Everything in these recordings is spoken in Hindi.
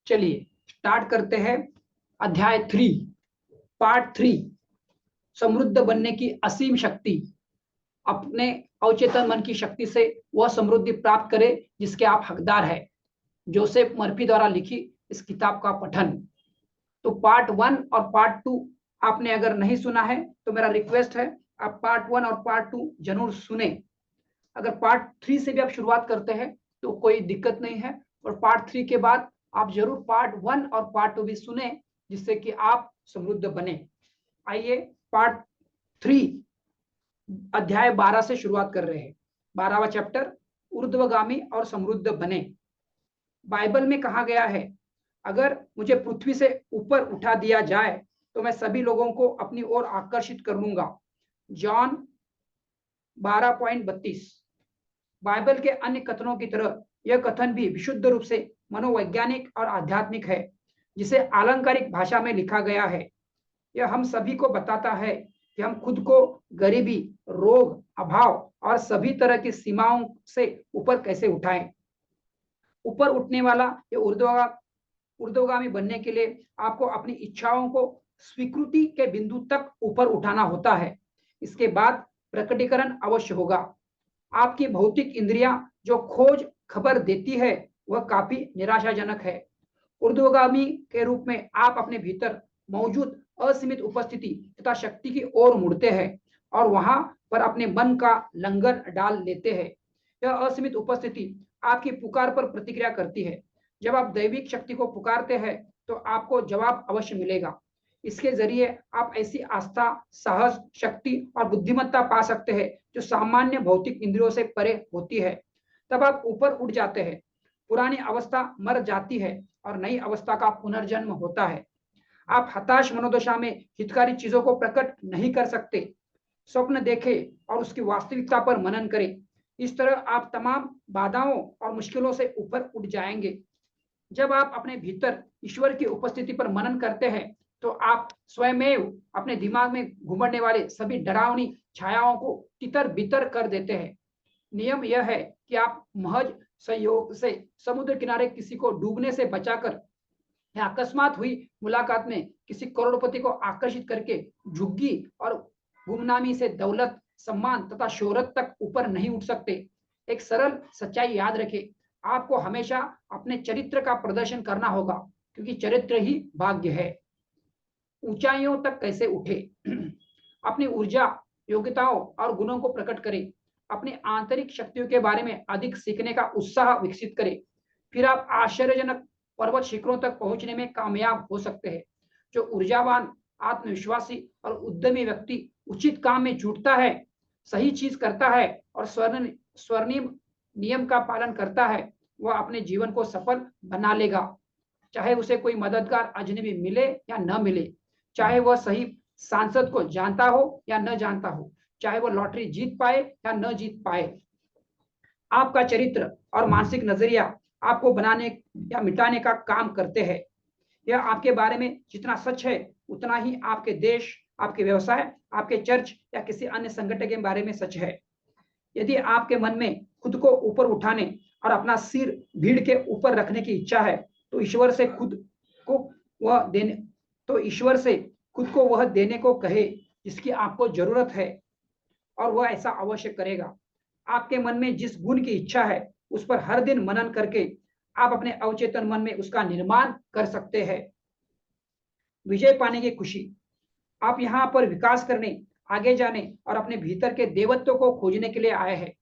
चलिए स्टार्ट करते हैं अध्याय 3 पार्ट 3 समृद्ध बनने की असीम शक्ति। अपने अवचेतन मन की शक्ति से वह समृद्धि प्राप्त करें जिसके आप हकदार हैं। जोसेफ मर्फी द्वारा लिखी इस किताब का पठन। तो पार्ट 1 और पार्ट 2 आपने अगर नहीं सुना है तो मेरा रिक्वेस्ट है आप पार्ट 1 और पार्ट 2 जरूर सुने। अगर पार्ट 3 से भी आप शुरुआत करते हैं तो कोई दिक्कत नहीं है, और पार्ट 3 के बाद आप जरूर पार्ट 1 और पार्ट 2 भी सुने जिससे कि आप समृद्ध बने। आइए पार्ट 3 अध्याय 12 से शुरुआत कर रहे हैं। 12वां चैप्टर ऊर्ध्वगामी और समृद्ध बने। बाइबल में कहा गया है, अगर मुझे पृथ्वी से ऊपर उठा दिया जाए तो मैं सभी लोगों को अपनी ओर आकर्षित कर लूंगा। जॉन 12.32। बाइबल के अन्य कथनों की तरह यह कथन भी विशुद्ध रूप से मनोवैज्ञानिक और आध्यात्मिक है, जिसे आलंकारिक भाषा में लिखा गया है। यह हम सभी को बताता है कि हम खुद को गरीबी, रोग, अभाव और सभी तरह की सीमाओं से ऊपर कैसे उठाएं। ऊपर उठने वाला या ऊर्ध्वगामी बनने के लिए आपको अपनी इच्छाओं को स्वीकृति के बिंदु तक ऊपर उठाना होता है। इसके बाद प्रकटीकरण अवश्य होगा। आपकी भौतिक इंद्रियां जो खोज खबर देती है वह काफी निराशाजनक है। ऊर्ध्वगामी के रूप में आप अपने भीतर मौजूद असीमित उपस्थिति तथा शक्ति की ओर मुड़ते हैं और वहां पर अपने मन का लंगर डाल लेते हैं। यह असीमित उपस्थिति आपकी पुकार पर प्रतिक्रिया करती है। जब आप दैविक शक्ति को पुकारते हैं तो आपको जवाब अवश्य मिलेगा। इसके जरिए आप ऐसी आस्था, साहस, शक्ति और बुद्धिमत्ता पा सकते हैं जो सामान्य भौतिक इंद्रियों से परे होती है। तब आप ऊपर उठ जाते हैं। पुरानी अवस्था मर जाती है और नई अवस्था का पुनर्जन्म होता है। आप हताश मनोदशा में हितकारी चीजों को प्रकट नहीं कर सकते। स्वप्न देखें और उसकी वास्तविकता पर मनन करें। इस तरह आप तमाम बाधाओं और मुश्किलों से ऊपर उठ जाएंगे। जब आप अपने भीतर ईश्वर की उपस्थिति पर मनन करते हैं तो आप स्वयमेव अपने दिमाग में घुमड़ने वाले सभी डरावनी छायाओं को तितर बितर कर देते हैं। नियम यह है कि आप महज संयोग से समुद्र किनारे किसी को डूबने से बचाकर या अकस्मात हुई मुलाकात में किसी करोड़पति को आकर्षित करके झुग्गी और गुमनामी से दौलत, सम्मान तथा शोहरत तक ऊपर नहीं उठ सकते। एक सरल सच्चाई याद रखें, आपको हमेशा अपने चरित्र का प्रदर्शन करना होगा, क्योंकि चरित्र ही भाग्य है। ऊंचाइयों तक कैसे उठे? अपनी ऊर्जा, योग्यताओं और गुणों को प्रकट करें। अपनी आंतरिक शक्तियों के बारे में अधिक सीखने का उत्साह विकसित करें। फिर आप आश्चर्यजनक पर्वत शिखरों तक पहुंचने में कामयाब हो सकते हैं। जो ऊर्जावान, आत्मविश्वासी और उद्यमी व्यक्ति उचित काम में जुटता है, सही चीज करता है और स्वर्णिम नियम का पालन करता है, वह अपने जीवन को सफल बना लेगा। चाहे उसे कोई मददगार अजनबी मिले या न मिले, चाहे वह सही सांसद को जानता हो या न जानता हो, चाहे वह लॉटरी जीत पाए या न जीत पाए। आपका चरित्र और मानसिक नजरिया आपको बनाने या मिटाने का काम करते हैं। यह आपके बारे में जितना सच है उतना ही आपके देश, आपके व्यवसाय, आपके चर्च या किसी अन्य संगठन के बारे में सच है। यदि आपके मन में खुद को ऊपर उठाने और अपना सिर भीड़ के ऊपर रखने की इच्छा है तो ईश्वर से खुद को वह देने को कहे जिसकी आपको जरूरत है, और वह ऐसा अवश्य करेगा। आपके मन में जिस गुण की इच्छा है उस पर हर दिन मनन करके आप अपने अवचेतन मन में उसका निर्माण कर सकते हैं। विजय पाने की खुशी। आप यहाँ पर विकास करने, आगे जाने और अपने भीतर के देवत्व को खोजने के लिए आए हैं।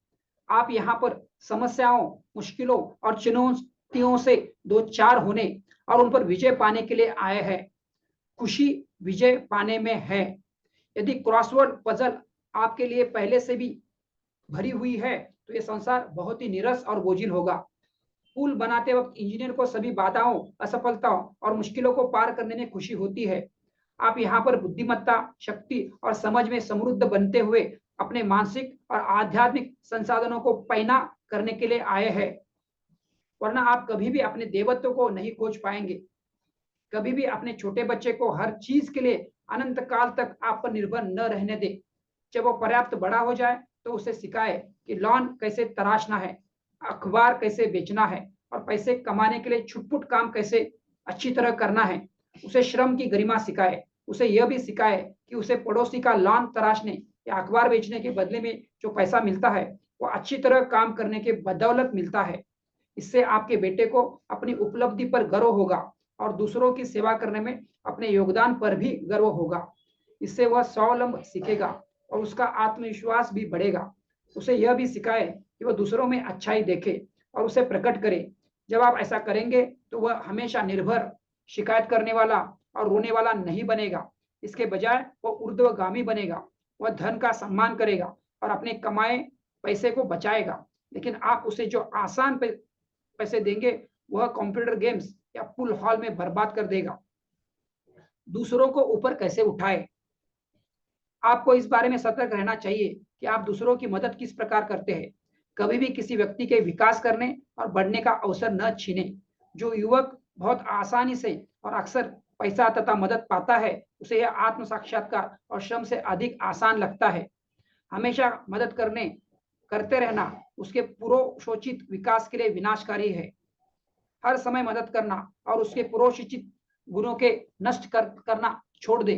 आप यहाँ पर समस्याओं, मुश्किलों और चुनौतियों से दो चार होने और उन पर विजय पाने के लिए आए हैं। खुशी विजय पाने में है। यदि क्रॉसवर्ड पजल आपके लिए पहले से भी भरी हुई है तो यह संसार बहुत ही नीरस और बोझिल होगा। पुल बनाते वक्त इंजीनियर को सभी बाधाओं, असफलताओं और मुश्किलों को पार करने में खुशी होती है। आप यहाँ पर बुद्धिमत्ता, शक्ति और समझ में समृद्ध बनते हुए अपने मानसिक और आध्यात्मिक संसाधनों को पैना करने के लिए आए हैं, वरना आप कभी भी अपने देवत्व को नहीं खोज पाएंगे। कभी भी अपने छोटे बच्चे को हर चीज के लिए अनंत काल तक आप पर निर्भर न रहने दे। जब वो पर्याप्त बड़ा हो जाए तो उसे सिखाए कि लॉन कैसे तराशना है, अखबार कैसे बेचना है और पैसे कमाने के लिए छुटपुट काम कैसे अच्छी तरह करना है। उसे श्रम की गरिमा सिखाए। उसे यह भी सिखाए कि उसे पड़ोसी का लॉन तराशने या अखबार बेचने के बदले में जो पैसा मिलता है वो अच्छी तरह काम करने के बदौलत मिलता है। इससे आपके बेटे को अपनी उपलब्धि पर गर्व होगा और दूसरों की सेवा करने में अपने योगदान पर भी गर्व होगा। इससे वह स्वावलंब सीखेगा और उसका आत्मविश्वास भी बढ़ेगा। उसे यह भी सिखाए कि वह दूसरों में अच्छाई देखे और उसे प्रकट करे। जब आप ऐसा करेंगे तो वह हमेशा निर्भर, शिकायत करने वाला और रोने वाला नहीं बनेगा। इसके बजाय वह ऊर्ध्वगामी बनेगा। वह धन का सम्मान करेगा और अपने कमाए पैसे को बचाएगा। लेकिन आप उसे जो आसान पैसे देंगे वह कंप्यूटर गेम्स या पूल हॉल में बर्बाद कर देगा। दूसरों को ऊपर कैसे उठाए? आपको इस बारे में सतर्क रहना चाहिए कि आप दूसरों की मदद किस प्रकार करते हैं। कभी भी किसी व्यक्ति के विकास करने और बढ़ने का अवसर न छीने। जो युवक बहुत आसानी से और अक्सर पैसा तथा मदद पाता है उसे यह आत्म साक्षात्कार और श्रम से अधिक आसान लगता है। हमेशा मदद करते रहना उसके पूर्वशोचित विकास के लिए विनाशकारी है। हर समय मदद करना और उसके पूर्वशोचित गुणों के नष्ट करना छोड़ दे।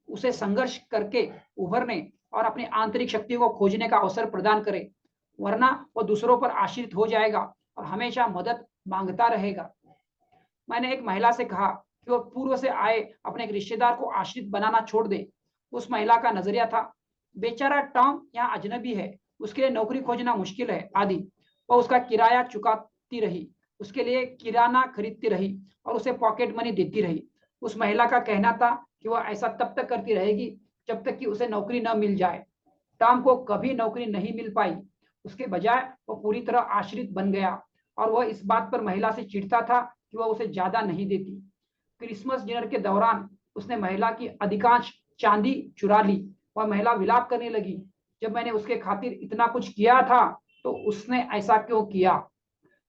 उसे संघर्ष करके उभरने और अपनी आंतरिक शक्ति को खोजने का अवसर प्रदान करे, वरना वह दूसरों पर आश्रित हो जाएगा और हमेशा मदद मांगता रहेगा। मैंने एक महिला से कहा कि वह पूर्व से आए अपने एक रिश्तेदार को आश्रित बनाना छोड़ दे। उस महिला का नजरिया था, बेचारा टॉम यहाँ अजनबी है, उसके लिए नौकरी खोजना मुश्किल है आदि। वह उसका किराया चुकाती रही, उसके लिए किराना खरीदती रही और उसे पॉकेट मनी देती रही। उस महिला का कहना था कि वह ऐसा तब तक करती रहेगी जब तक कि उसे नौकरी न मिल जाए। टॉम को कभी नौकरी नहीं मिल पाई। उसके बजाय वह पूरी तरह आश्रित बन गया और वह इस बात पर महिला से चिढ़ता था कि वह उसे ज्यादा नहीं देती। क्रिसमस डिनर के दौरान उसने महिला की अधिकांश चांदी चुरा ली। वह महिला विलाप करने लगी, जब मैंने उसके खातिर इतना कुछ किया था तो उसने ऐसा क्यों किया।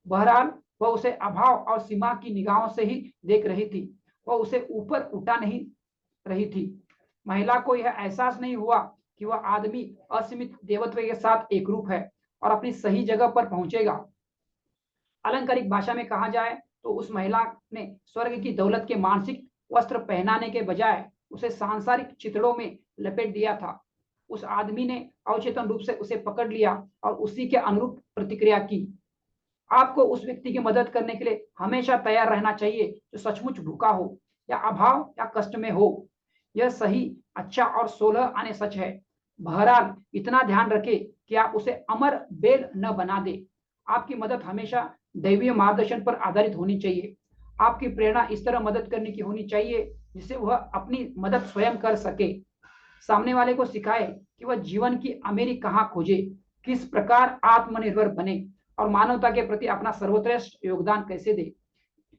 बहरहाल वह उसे अभाव और सीमा की निगाहों से ही देख रही थी। वह उसे ऊपर उठा नहीं रही थी। महिला को यह एहसास नहीं हुआ कि वह आदमी असीमित देवत्व के साथ एकरूप है और अपनी सही जगह पर पहुंचेगा। अलंकारिक भाषा में कहा जाए तो उस महिला ने स्वर्ग की दौलत के मानसिक वस्त्र पहनाने के बजाय उसे सांसारिक चितड़ों में लपेट दिया था। उस आदमी ने अवचेतन रूप से उसे पकड़ लिया और उसी के अनुरूप प्रतिक्रिया की। आपको उस व्यक्ति की मदद करने के लिए हमेशा तैयार रहना चाहिए जो सचमुच भूखा हो या अभाव या कष्ट में हो। यह सही, अच्छा और 16 आने सच है। बहरहाल इतना ध्यान रखें कि आप उसे अमर बेल न बना दे। आपकी मदद हमेशा दैवीय मार्गदर्शन पर आधारित होनी चाहिए। आपकी प्रेरणा इस तरह मदद करने की होनी चाहिए जिससे वह अपनी मदद स्वयं कर सके। सामने वाले को सिखाए कि वह जीवन की अमीरी कहाँ खोजे, किस प्रकार आत्मनिर्भर बने और मानवता के प्रति अपना सर्वश्रेष्ठ योगदान कैसे दे।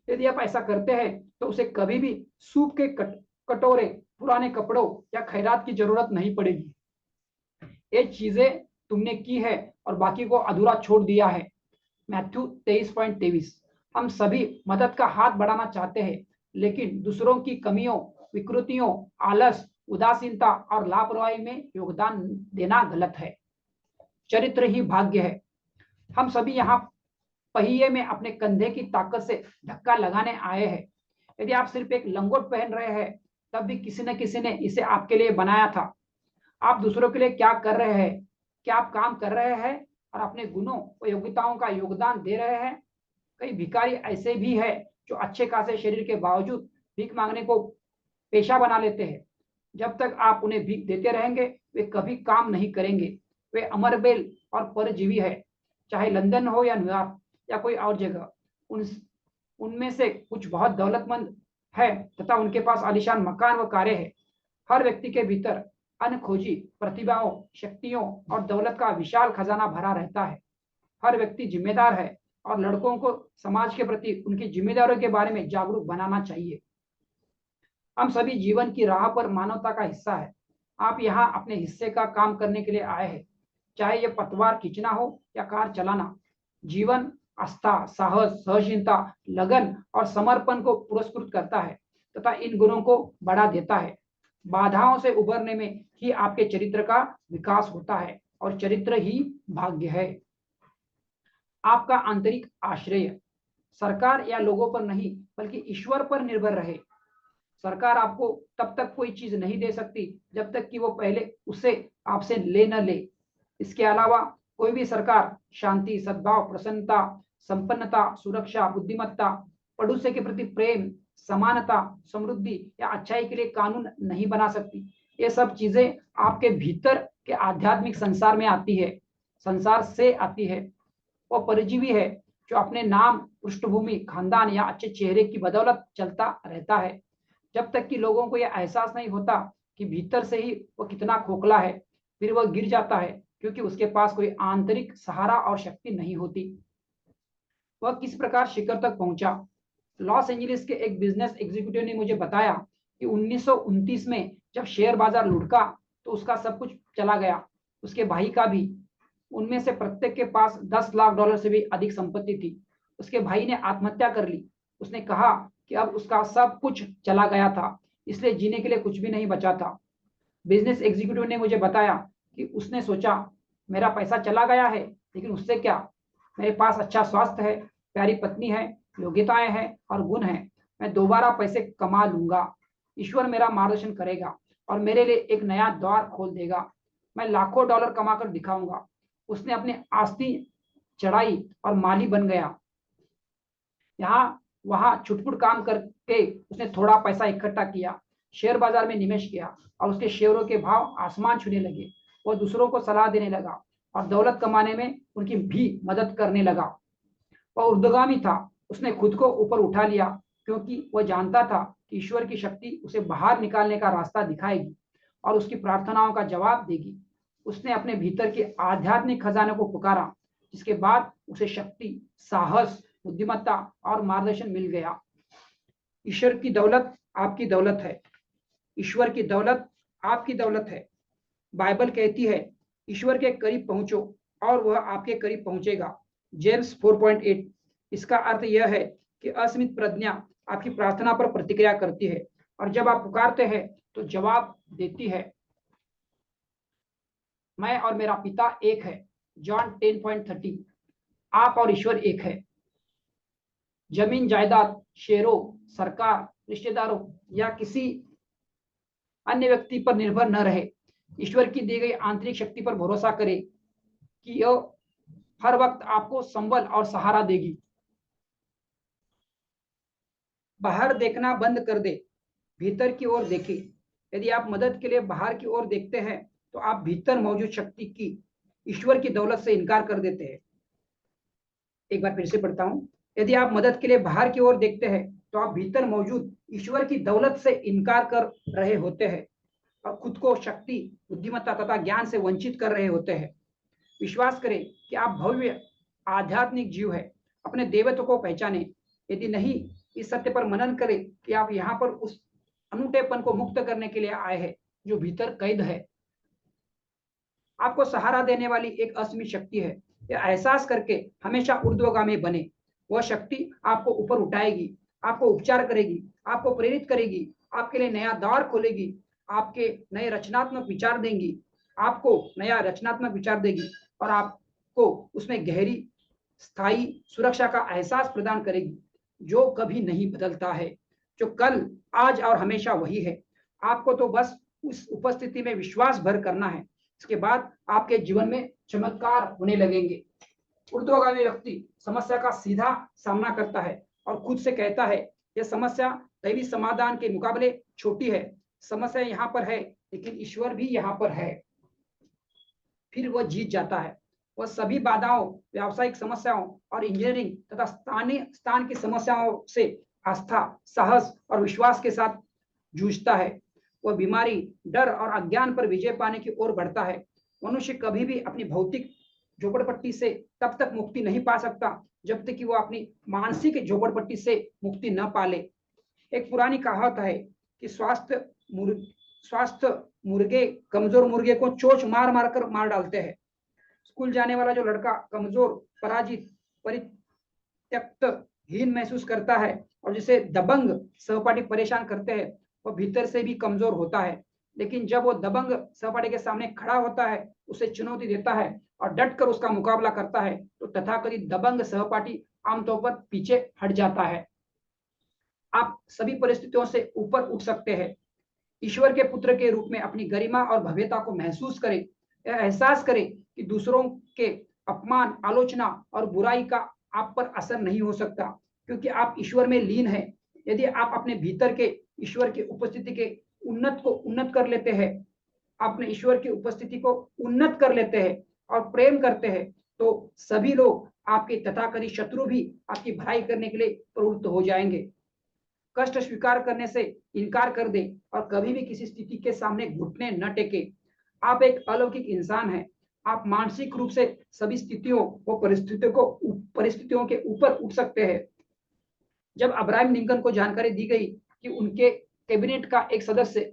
यदि आप ऐसा करते हैं तो उसे कभी भी सूप के कटोरे, पुराने कपड़ों या खैरात की जरूरत नहीं पड़ेगी। ये चीजें तुमने की है और बाकी को अधूरा छोड़ दिया है। मैथ्यू 23:23। हम सभी मदद का हाथ बढ़ाना चाहते हैं, लेकिन दूसरों की कमियों, विकृतियों, आलस, उदासीनता और लापरवाही में योगदान देना गलत है। चरित्र ही भाग्य है। हम सभी यहाँ पहिए में अपने कंधे की ताकत से धक्का लगाने आए हैं। यदि आप सिर्फ एक लंगोट पहन रहे हैं तब भी किसी न किसी ने इसे आपके लिए बनाया था। आप दूसरों के लिए क्या कर रहे हैं? क्या आप काम कर रहे हैं और अपने गुणों और योग्यताओं का योगदान दे रहे हैं? कई भिखारी ऐसे भी हैं जो अच्छे खासे शरीर के बावजूद भीख मांगने को पेशा बना लेते हैं। जब तक आप उन्हें भीख देते रहेंगे वे कभी काम नहीं करेंगे। वे अमरबेल और परजीवी है, चाहे लंदन हो या न्यूयॉर्क या कोई और जगह। उनमें से कुछ बहुत दौलतमंद है तथा उनके पास आलीशान मकान व कारें हैं। हर व्यक्ति के भीतर अनखोजी प्रतिभाओं, शक्तियों और दौलत का विशाल खजाना भरा रहता है। हर व्यक्ति जिम्मेदार है और लड़कों को समाज के प्रति उनकी जिम्मेदारियों के बारे में जागरूक बनाना चाहिए। हम सभी जीवन की राह पर मानवता का हिस्सा है। आप यहाँ अपने हिस्से का काम करने के लिए आए हैं, चाहे यह पतवार खींचना हो या कार चलाना। जीवन आस्था, साहस, सहनशीलता, लगन और समर्पण को पुरस्कृत करता है तथा इन गुणों को बढ़ा देता है। बाधाओं से उबरने में ही आपके चरित्र का विकास होता है और चरित्र ही भाग्य है। आपका आंतरिक आश्रय। सरकार या लोगों पर नहीं बल्कि ईश्वर पर निर्भर रहे। सरकार आपको तब तक कोई चीज नहीं दे सकती जब तक कि वो पहले उसे आपसे ले न ले। इसके अलावा कोई भी सरकार शांति, सद्भाव, प्रसन्नता, संपन्नता, सुरक्षा, बुद्धिमत्ता, पड़ोसी के प्रति प्रेम, समानता, समृद्धि या अच्छाई के लिए कानून नहीं बना सकती। ये सब चीजें आपके भीतर के आध्यात्मिक संसार में आती है, संसार से आती है। वो परजीवी है जो अपने नाम, पृष्ठभूमि, खानदान या अच्छे चेहरे की बदौलत चलता रहता है। जब तक कि लोगों को यह एहसास नहीं होता कि भीतर से ही वो कितना खोखला है, फिर वह गिर जाता है क्योंकि उसके पास कोई आंतरिक सहारा और शक्ति नहीं होती। वह किस प्रकार शिखर तक पहुंचा? लॉस एंजलिस के एक बिजनेस एग्जीक्यूटिव ने मुझे बताया कि 1929 में जब शेयर बाजार लुढ़का तो उसका सब कुछ चला गया, उसके भाई का भी। उनमें से प्रत्येक के पास 10 लाख डॉलर से भी अधिक संपत्ति थी। उसके भाई ने आत्महत्या कर ली। उसने कहा कि अब उसका सब कुछ चला गया था, इसलिए जीने के लिए कुछ भी नहीं बचा था। बिजनेस एग्जीक्यूटिव ने मुझे बताया कि उसने सोचा, मेरा पैसा चला गया है, लेकिन उससे क्या? मेरे पास अच्छा स्वास्थ्य है, प्यारी पत्नी है, योग्यताएं हैं और गुण हैं। मैं दोबारा पैसे कमा लूंगा। ईश्वर मेरा मार्गदर्शन करेगा और मेरे लिए एक नया द्वार खोल देगा। मैं लाखों डॉलर कमाकर दिखाऊंगा। उसने अपनी आस्ती चढ़ाई और माली बन गया। यहाँ वहां छुटपुट काम करके उसने थोड़ा पैसा इकट्ठा किया, शेयर बाजार में निवेश किया और उसके शेयरों के भाव आसमान छूने लगे। वह दूसरों को सलाह देने लगा और दौलत कमाने में उनकी भी मदद करने लगा। वह ऊर्ध्वगामी था। उसने खुद को ऊपर उठा लिया क्योंकि वह जानता था कि ईश्वर की शक्ति उसे बाहर निकालने का रास्ता दिखाएगी और उसकी प्रार्थनाओं का जवाब देगी। उसने अपने भीतर के आध्यात्मिक खजाने को पुकारा, जिसके बाद उसे शक्ति, साहस, बुद्धिमत्ता और मार्गदर्शन मिल गया। ईश्वर की दौलत आपकी दौलत है। ईश्वर की दौलत आपकी दौलत है। बाइबल कहती है, ईश्वर के करीब पहुंचो और वह आपके करीब पहुंचेगा। जेम्स 4.8। इसका अर्थ यह है कि असीमित प्रज्ञा आपकी प्रार्थना पर प्रतिक्रिया करती है और जब आप पुकारते हैं तो जवाब देती है। मैं और मेरा पिता एक है। जॉन 10.30। आप और ईश्वर एक है। जमीन जायदाद, शेयरों, सरकार, रिश्तेदारों या किसी अन्य व्यक्ति पर निर्भर न रहे। ईश्वर की दी गई आंतरिक शक्ति पर भरोसा करें कि यह हर वक्त आपको संबल और सहारा देगी। बाहर देखना बंद कर दे, भीतर की ओर देखें। यदि आप मदद के लिए बाहर की ओर देखते हैं तो आप भीतर मौजूद शक्ति की, ईश्वर की दौलत से इनकार कर देते हैं। एक बार फिर से पढ़ता हूं। यदि आप मदद के लिए बाहर की ओर देखते हैं तो आप भीतर मौजूद ईश्वर की दौलत से इनकार कर रहे होते हैं और खुद को शक्ति, बुद्धिमत्ता तथा ज्ञान से वंचित कर रहे होते हैं। विश्वास करें कि आप भव्य आध्यात्मिक जीव है। अपने देवत्व को पहचाने। यदि नहीं, इस सत्य पर मनन करें कि आप यहाँ पर उस अनूठेपन को मुक्त करने के लिए आए हैं जो भीतर कैद है। आपको सहारा देने वाली एक असीमित शक्ति है। यह एहसास करके हमेशा ऊर्ध्वगामी बने। वह शक्ति आपको ऊपर उठाएगी, आपको उपचार करेगी, आपको प्रेरित करेगी, आपके लिए नया द्वार खोलेगी, आपके नए रचनात्मक विचार देंगी, आपको नया रचनात्मक विचार देगी और आपको उसमें गहरी, स्थायी सुरक्षा का एहसास प्रदान करेगी जो कभी नहीं बदलता है, जो कल, आज और हमेशा वही है। आपको तो बस उस उपस्थिति में विश्वास भर करना है। इसके बाद आपके जीवन में चमत्कार होने लगेंगे। ऊर्ध्वगामी व्यक्ति समस्या का सीधा सामना करता है और खुद से कहता है, यह समस्या दैवी समाधान के मुकाबले छोटी है। समस्या यहाँ पर है लेकिन ईश्वर भी यहाँ पर है। फिर वह जीत जाता है। वह सभी बाधाओं, व्यावसायिक समस्याओं और इंजीनियरिंग तथा स्थान की समस्याओं से आस्था, साहस और विश्वास के साथ जूझता है। वह बीमारी, डर और अज्ञान पर विजय पाने की ओर बढ़ता है। मनुष्य कभी भी अपनी भौतिक झोपड़पट्टी से तब तक मुक्ति नहीं पा सकता जब तक कि वह अपनी मानसिक झोपड़पट्टी से मुक्ति न पाले। एक पुरानी कहावत है कि स्वास्थ्य मुर्गे कमजोर मुर्गे को चोंच मार मार कर मार डालते हैं। स्कूल जाने वाला जो लड़का कमजोर, पराजित, परित्यक्त, हीन महसूस करता है और जिसे दबंग सहपाठी परेशान करते हैं, वह भीतर से भी कमजोर होता है। लेकिन जब वो दबंग सहपाठी के सामने खड़ा होता है, उसे चुनौती देता है और डट कर उसका मुकाबला करता है, तो तथाकथित दबंग सहपाठी आमतौर पर पीछे हट जाता है। आप सभी परिस्थितियों से ऊपर उठ सकते हैं। ईश्वर के पुत्र के रूप में अपनी गरिमा और भव्यता को महसूस करें। यह एहसास करें कि दूसरों के अपमान, आलोचना और बुराई का आप पर असर नहीं हो सकता, क्योंकि आप ईश्वर में लीन हैं। यदि आप अपने भीतर के ईश्वर की उपस्थिति के उन्नत कर लेते हैं, अपने ईश्वर की उपस्थिति को उन्नत कर लेते हैं और प्रेम करते हैं, तो सभी लोग, आपके तथाकथित शत्रु भी आपकी भलाई करने के लिए प्रवृत्त हो जाएंगे। कष्ट स्वीकार करने से इनकार कर दे और कभी भी किसी स्थिति के सामने घुटने न टेके। आप एक अलौकिक इंसान हैं। आप मानसिक रूप से सभी स्थितियों व परिस्थितियों के ऊपर उठ सकते हैं। जब अब्राहम लिंकन को जानकारी दी गई कि उनके कैबिनेट का एक सदस्य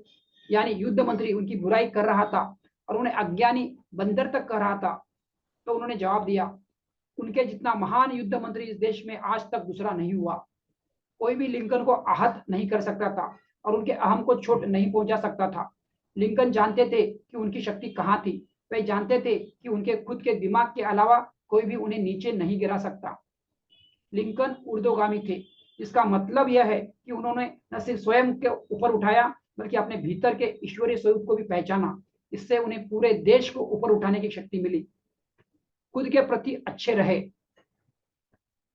यानी युद्ध मंत्री उनकी बुराई कर रहा था और उन्हें अज्ञानी बंदर तक कह रहा था, तो उन्होंने जवाब दिया, उनके जितना महान युद्ध मंत्री इस देश में आज तक दूसरा नहीं हुआ। कोई भी लिंकन को आहत नहीं कर सकता था और उनके अहम को चोट नहीं पहुंचा सकता था। लिंकन जानते थे कि उनकी शक्ति कहाँ थी। वे जानते थे कि उनके खुद के दिमाग के अलावा कोई भी उन्हें नीचे नहीं गिरा सकता। लिंकन ऊर्ध्वगामी थे। इसका मतलब यह है कि उन्होंने न सिर्फ स्वयं के ऊपर उठाया, बल्कि अपने भीतर के ईश्वरीय स्वरूप को भी पहचाना। इससे उन्हें पूरे देश को ऊपर उठाने की शक्ति मिली। खुद के प्रति अच्छे रहे।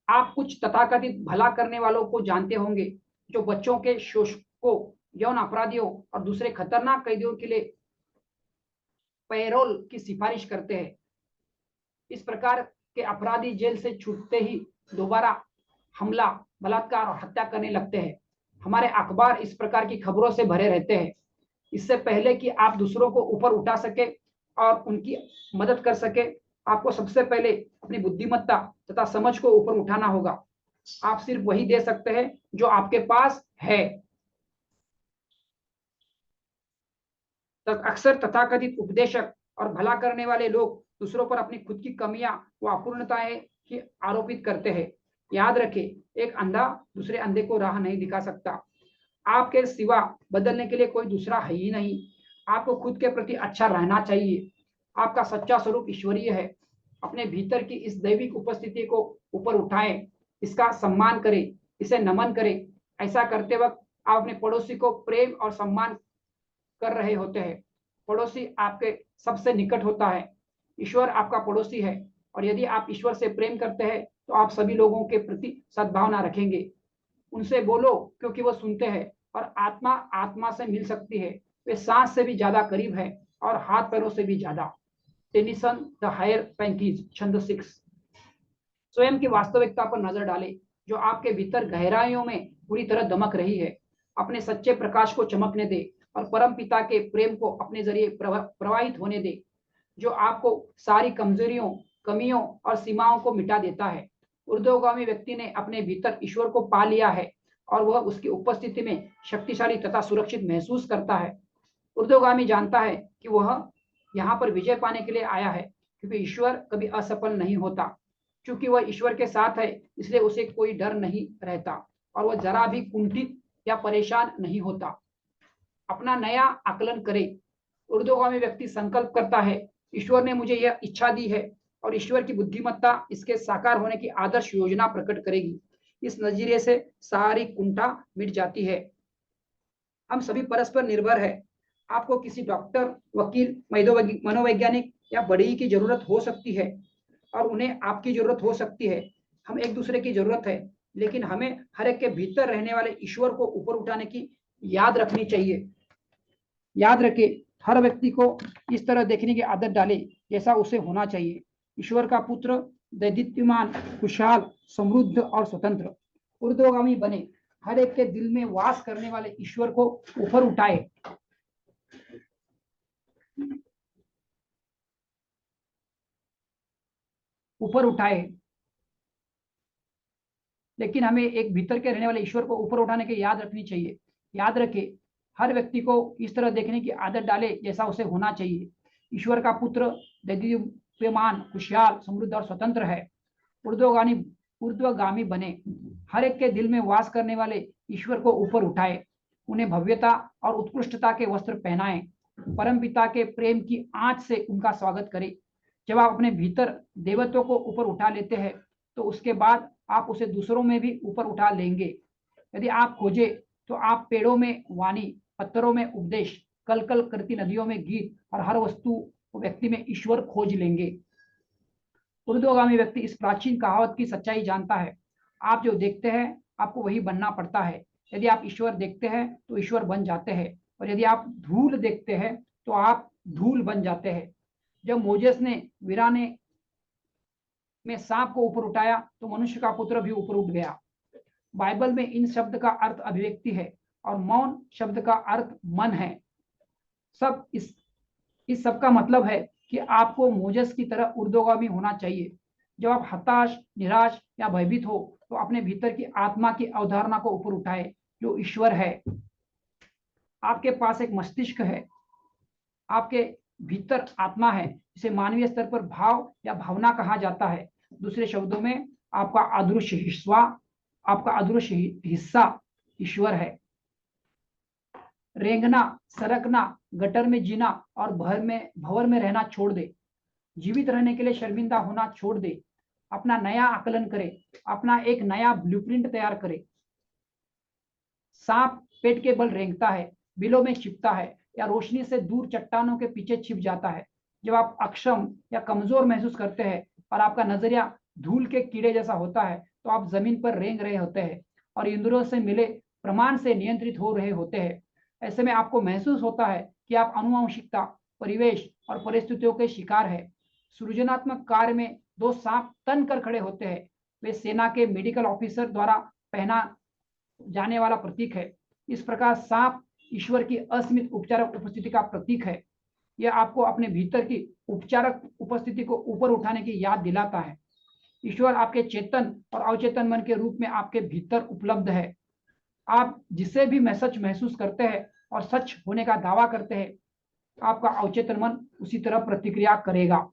आप कुछ तथाकथित भला करने वालों को जानते होंगे, जो बच्चों के शोषकों, यौन अपराधियों और दूसरे खतरनाक कैदियों के लिए पैरोल की सिफारिश करते हैं। इस प्रकार के अपराधी जेल से छूटते ही दोबारा हमला, बलात्कार और हत्या करने लगते हैं। हमारे अखबार इस प्रकार की खबरों से भरे रहते हैं। इससे पहले कि आप दूसरों को ऊपर उठा सके और उनकी मदद कर सके, आपको सबसे पहले अपनी बुद्धिमत्ता तथा समझ को ऊपर उठाना होगा। आप सिर्फ वही दे सकते हैं जो आपके पास है। अक्सर तथाकथित उपदेशक और भला करने वाले लोग दूसरों पर अपनी खुद की कमियां व अपूर्णताएं ही आरोपित करते हैं। याद रखें, एक अंधा दूसरे अंधे को राह नहीं दिखा सकता। आपके सिवा बदलने के लिए कोई दूसरा है ही नहीं। आपको खुद के प्रति अच्छा रहना चाहिए। आपका सच्चा स्वरूप ईश्वरीय है। अपने भीतर की इस दैविक उपस्थिति को ऊपर उठाएं, इसका सम्मान करें, इसे नमन करें। ऐसा करते वक्त आप अपने पड़ोसी को प्रेम और सम्मान कर रहे होते हैं। पड़ोसी आपके सबसे निकट होता है। ईश्वर आपका पड़ोसी है और यदि आप ईश्वर से प्रेम करते हैं तो आप सभी लोगों के प्रति सद्भावना रखेंगे। उनसे बोलो क्योंकि वो सुनते हैं और आत्मा आत्मा से मिल सकती है। वे सांस से भी ज्यादा करीब है और हाथ पैरों से भी ज्यादा। टेनिसन द हायर पैंतीस, छंद 6। स्वयं की वास्तविकता पर नजर डालें, जो आपके भीतर गहराइयों में पूरी तरह दमक रही है। अपने सच्चे प्रकाश को चमकने दे और परम पिता के प्रेम को अपने जरिए प्रवाहित होने दे, जो आपको सारी कमजोरियों, कमियों और सीमाओं को मिटा देता है। ऊर्ध्वगामी व्यक्ति ने अपने भीतर ईश्वर को पा लिया है और वह उसकी उपस्थिति में शक्तिशाली तथा सुरक्षित महसूस करता है। ऊर्ध्वगामी जानता है कि वह यहाँ पर विजय पाने के लिए आया है, क्योंकि ईश्वर कभी असफल नहीं होता। क्योंकि वह ईश्वर के साथ है, इसलिए उसे कोई डर नहीं रहता और वह जरा भी कुंठित या परेशान नहीं होता। अपना नया आकलन करें। ऊर्ध्वगामी व्यक्ति संकल्प करता है, ईश्वर ने मुझे यह इच्छा दी है और ईश्वर की बुद्धिमत्ता इसके साकार होने की आदर्श योजना प्रकट करेगी। इस नजरिए से सारी कुंठा मिट जाती है। हम सभी परस्पर निर्भर है। आपको किसी डॉक्टर, वकील, मनोवैज्ञानिक या बढ़ई की जरूरत हो सकती है और उन्हें आपकी जरूरत हो सकती है। हम एक दूसरे की जरूरत है, लेकिन हमें हर एक के भीतर रहने वाले ईश्वर को ऊपर उठाने की याद रखनी चाहिए। याद रखें, हर व्यक्ति को इस तरह देखने की आदत डालें जैसा उसे होना चाहिए। ईश्वर का पुत्र दैदीप्यमान, खुशहाल, समृद्ध और स्वतंत्र। ऊर्ध्वगामी बने। हर एक के दिल में वास करने वाले ईश्वर को ऊपर उठाए। ऊपर उठाए। लेकिन हमें एक भीतर के रहने वाले ईश्वर को ऊपर उठाने की याद रखनी चाहिए। याद रखें, हर व्यक्ति को इस तरह देखने की आदत डाले जैसा उसे होना चाहिए। ईश्वर का पुत्र दैदीप्यमान, खुशहाल, समृद्ध और स्वतंत्र है। ऊर्ध्वगामी बने। हर एक के दिल में वास करने वाले ईश्वर को ऊपर उठाए। उन्हें भव्यता और उत्कृष्टता के वस्त्र पहनाएं। परमपिता के प्रेम की आंच से उनका स्वागत करें। जब आप अपने भीतर देवत्व को ऊपर उठा लेते हैं तो उसके बाद आप उसे दूसरों में भी ऊपर उठा लेंगे। यदि आप खोजे तो आप पेड़ों में वाणी, पत्थरों में उपदेश, कल कल करती नदियों में गीत और हर वस्तु व्यक्ति में ईश्वर खोज लेंगे। ऊर्ध्वगामी व्यक्ति इस प्राचीन कहावत की सच्चाई जानता है, आप जो देखते हैं आपको वही बनना पड़ता है। यदि आप ईश्वर देखते हैं तो ईश्वर बन जाते हैं, और यदि आप धूल देखते हैं तो आप धूल बन जाते हैं। जब मोजेस ने वीराने में सांप को ऊपर उठाया तो मनुष्य का पुत्र भी ऊपर उठ गया। बाइबल में इन शब्द का अर्थ अभिव्यक्ति है और मौन शब्द का अर्थ मन है। सब इस सब का मतलब है कि आपको मोजेस की तरह ऊर्ध्वगामी होना चाहिए। जब आप हताश, निराश या भयभीत हो तो अपने भीतर की आत्मा की अवधारणा को ऊपर उठाए जो ईश्वर है। आपके पास एक मस्तिष्क है, आपके भीतर आत्मा है जिसे मानवीय स्तर पर भाव या भावना कहा जाता है। दूसरे शब्दों में आपका अदृश्य हिस्सा ईश्वर है। रेंगना, सरकना, गटर में जीना और भंवर में रहना छोड़ दे। जीवित रहने के लिए शर्मिंदा होना छोड़ दे। अपना नया आकलन करे, अपना एक नया ब्लूप्रिंट तैयार करे। सांप पेट के बल रेंगता है, बिलों में छिपता है या रोशनी से दूर चट्टानों के पीछे छिप जाता है। जब आप अक्षम या कमजोर महसूस करते हैं और आपका नजरिया धूल के कीड़े जैसा होता है तो आप जमीन पर रेंग रहे होते हैं और इंद्रियों से मिले प्रमाण से नियंत्रित हो रहे होते हैं। ऐसे में आपको महसूस होता है कि आप आनुवंशिकता, परिवेश और परिस्थितियों के शिकार है। सृजनात्मक कार्य में दो सांप तन कर खड़े होते हैं। वे सेना के मेडिकल ऑफिसर द्वारा पहना जाने वाला प्रतीक है। इस प्रकार सांप ईश्वर की असीमित उपचारक उपस्थिति का प्रतीक है। यह आपको अपने भीतर की उपचारक उपस्थिति को ऊपर उठाने की याद दिलाता है। ईश्वर आपके चेतन और अवचेतन मन के रूप में आपके भीतर उपलब्ध है। आप जिसे भी सच महसूस करते हैं और सच होने का दावा करते हैं, आपका अवचेतन मन उसी तरह प्रतिक्रिया करेगा।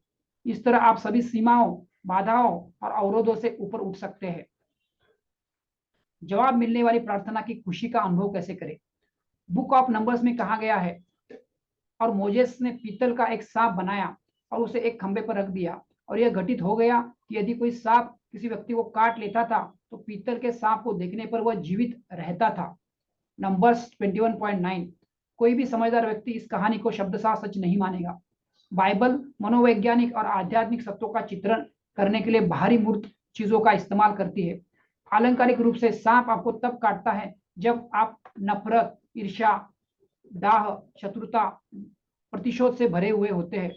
इस तरह आप सभी सीमाओं, बाधाओं और अवरोधों से ऊपर उठ सकते हैं। जवाब मिलने वाली प्रार्थना की खुशी का अनुभव कैसे करें? बुक ऑफ नंबर्स में कहा गया है, और मोजेस ने पीतल का एक सांप बनाया और उसे एक खंबे पर रख दिया, और यह घटित हो गया कि यदि कोई सांप किसी व्यक्ति को काट लेता था तो पीतल के सांप को देखने पर वह जीवित रहता था। नंबर्स 21.9। कोई भी समझदार व्यक्ति इस कहानी को शब्दशः सच नहीं मानेगा। बाइबल मनोवैज्ञानिक और आध्यात्मिक सत्यों का चित्रण करने के लिए बाहरी मूर्त चीजों का इस्तेमाल करती है। आलंकारिक रूप से सांप आपको तब काटता है जब आप नफरत, ईर्ष्या, दाह, शत्रुता, प्रतिशोध से भरे हुए होते हैं।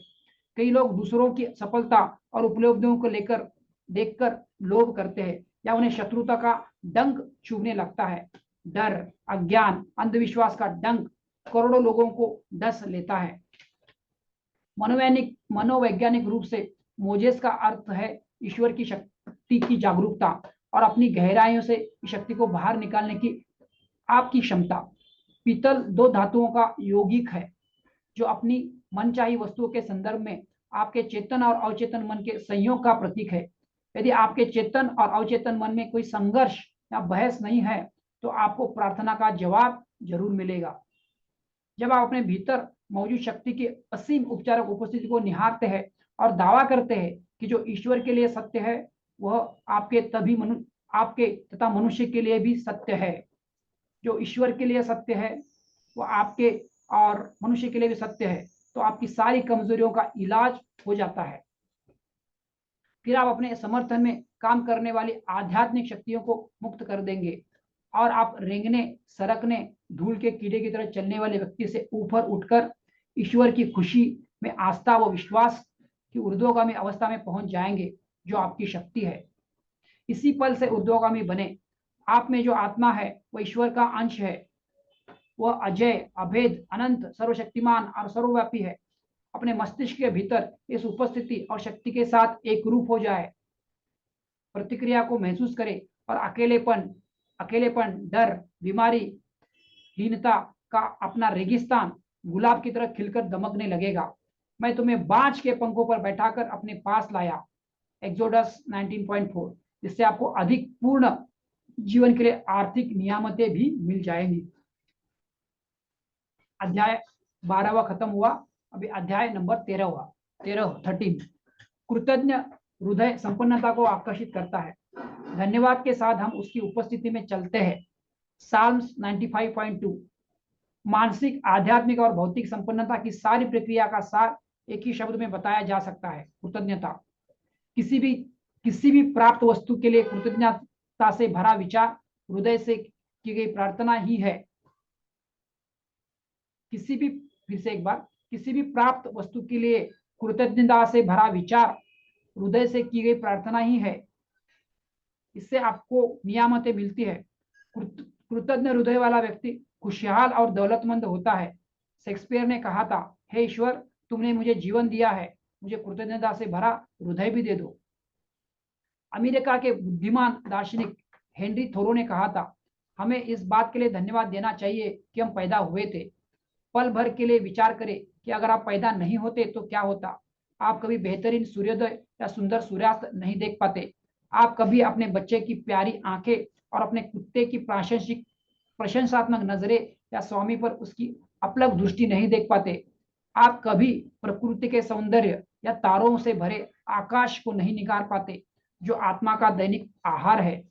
कई लोग दूसरों की सफलता और उपलब्धियों को लेकर देखकर लोभ करते हैं या उन्हें शत्रुता का डंक चुभने लगता है। डर, अज्ञान, अंधविश्वास का डंक करोड़ों लोगों को डस लेता है। मनोवैज्ञानिक रूप से मोजेस का अर्थ है ईश्वर की शक्ति की जागरूकता और अपनी गहराइयों से इस शक्ति को बाहर निकालने की आपकी क्षमता। पीतल दो धातुओं का यौगिक है जो अपनी मनचाही वस्तुओं के संदर्भ में आपके चेतन और अवचेतन मन के संयोग का प्रतीक है। यदि आपके चेतन और अवचेतन मन में कोई संघर्ष या बहस नहीं है तो आपको प्रार्थना का जवाब जरूर मिलेगा। जब आप अपने भीतर मौजूद शक्ति की असीम उपचारक उपस्थिति को निहारते हैं और दावा करते हैं कि जो ईश्वर के लिए सत्य है वह आपके तथा मनुष्य के लिए भी सत्य है। जो ईश्वर के लिए सत्य है वह आपके और मनुष्य के लिए भी सत्य है, तो आपकी सारी कमजोरियों का इलाज हो जाता है। फिर आप अपने समर्थन में काम करने वाली आध्यात्मिक शक्तियों को मुक्त कर देंगे और आप रेंगने, सरकने, धूल के कीड़े की तरह चलने वाले व्यक्ति से ऊपर उठकर ईश्वर की खुशी में आस्था व विश्वास की ऊर्ध्वगामी अवस्था में पहुंच जाएंगे जो आपकी शक्ति है। इसी पल से ऊर्ध्वगामी बने। आप में जो आत्मा है वह ईश्वर का अंश है। वह अजय, अभेद, अनंत, सर्वशक्तिमान और सर्वव्यापी है। अपने मस्तिष्क के भीतर इस उपस्थिति और शक्ति के साथ एक रूप हो जाए। प्रतिक्रिया को महसूस करें और अकेलेपन, डर, बीमारी, हीनता का अपना रेगिस्तान गुलाब की तरह खिलकर दमकने लगेगा। मैं तुम्हें बाज के पंखों पर बैठाकर अपने पास लाया, एक्सोडस 19.4, जिससे आपको अधिक पूर्ण जीवन के लिए आर्थिक नियामतें भी मिल जाएंगी। अध्याय 12वां खत्म हुआ, अभी अध्याय नंबर 13 हुआ, 13 कृतज्ञ हृदय संपन्नता को आकर्षित करता है। धन्यवाद के साथ हम उसकी उपस्थिति में चलते हैं। साल्म्स 95.2। मानसिक, आध्यात्मिक और भौतिक संपन्नता की सारी प्रक्रिया का सार एक ही शब्द में बताया जा सकता है, कृतज्ञता। किसी भी प्राप्त वस्तु के लिए कृतज्ञता से भरा विचार हृदय से की गई प्रार्थना ही है। किसी भी प्राप्त वस्तु के लिए कृतज्ञता से भरा विचार हृदय से की गई प्रार्थना ही है। इससे आपको नियामतें मिलती है। कृतज्ञ हृदय वाला व्यक्ति खुशहाल और दौलतमंद होता है। शेक्सपियर ने कहा था, हे ईश्वर, तुमने मुझे जीवन दिया है, मुझे कृतज्ञता से भरा हृदय भी दे दो। अमेरिका के बुद्धिमान दार्शनिक हेनरी थोरो ने कहा था, हमें इस बात के लिए धन्यवाद देना चाहिए कि हम पैदा हुए थे। पल भर के लिए विचार करें कि अगर आप पैदा नहीं होते तो क्या होता। आप कभी बेहतरीन सूर्योदय या सुंदर सूर्यास्त नहीं देख पाते। आप कभी अपने बच्चे की प्यारी आंखें और अपने कुत्ते की प्रशंसात्मक नजरें या स्वामी पर उसकी अपलक दृष्टि नहीं देख पाते। आप कभी प्रकृति के सौंदर्य या तारों से भरे आकाश को नहीं निगार पाते, जो आत्मा का दैनिक आहार है।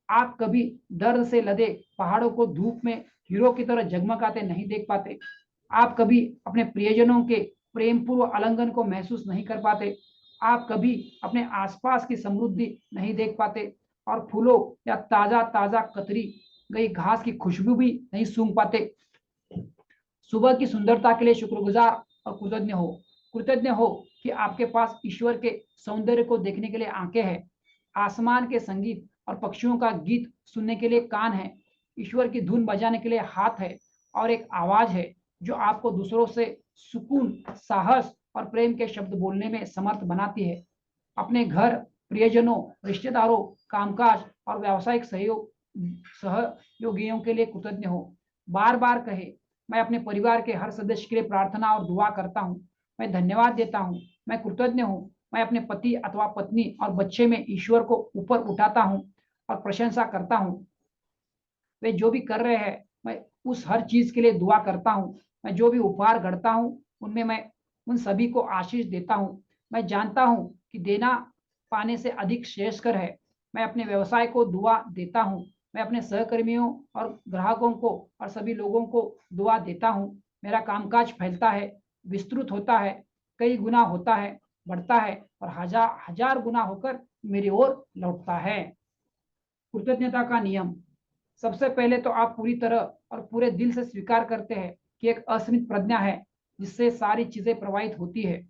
आप कभी दर्द से लदे पहाड़ों को धूप में हीरो की तरह जगमगाते नहीं देख पाते। आप कभी अपने प्रियजनों के प्रेम पूर्व आलिंगन को महसूस नहीं कर पाते। आप कभी अपने आसपास की समृद्धि नहीं देख पाते और फूलों या ताजा ताजा कतरी गई घास की खुशबू भी नहीं सूंघ पाते। सुबह की सुंदरता के लिए शुक्रगुजार और कृतज्ञ हो कि आपके पास ईश्वर के सौंदर्य को देखने के लिए आंखें हैं, आसमान के संगीत और पक्षियों का गीत सुनने के लिए कान है, ईश्वर की धुन बजाने के लिए हाथ है और एक आवाज है जो आपको दूसरों से सुकून, साहस और प्रेम के शब्द बोलने में समर्थ बनाती है। अपने घर, प्रियजनों, रिश्तेदारों, कामकाज और व्यावसायिक सहयोगियों के लिए कृतज्ञ हो। बार बार कहे, मैं अपने परिवार के हर सदस्य के लिए प्रार्थना और दुआ करता हूँ। मैं धन्यवाद देता हूँ, मैं कृतज्ञ हूँ। मैं अपने पति अथवा पत्नी और बच्चे में ईश्वर को ऊपर उठाता हूँ और प्रशंसा करता हूँ। वे जो भी कर रहे हैं, मैं उस हर चीज के लिए दुआ करता हूँ। मैं जो भी उपहार गढ़ता हूँ, उनमें मैं उन सभी को आशीष देता हूँ। मैं जानता हूँ कि देना पाने से अधिक श्रेयस्कर है। मैं अपने व्यवसाय को दुआ देता हूँ। मैं अपने सहकर्मियों और ग्राहकों को और सभी लोगों को दुआ देता हूँ। मेरा कामकाज फैलता है, विस्तृत होता है, कई गुना होता है, बढ़ता है और हजार हजार गुना होकर मेरी ओर लौटता है। कृतज्ञता का नियम। सबसे पहले तो आप पूरी तरह और पूरे दिल से स्वीकार करते हैं कि एक असीमित प्रज्ञा है जिससे सारी चीजें प्रवाहित होती है।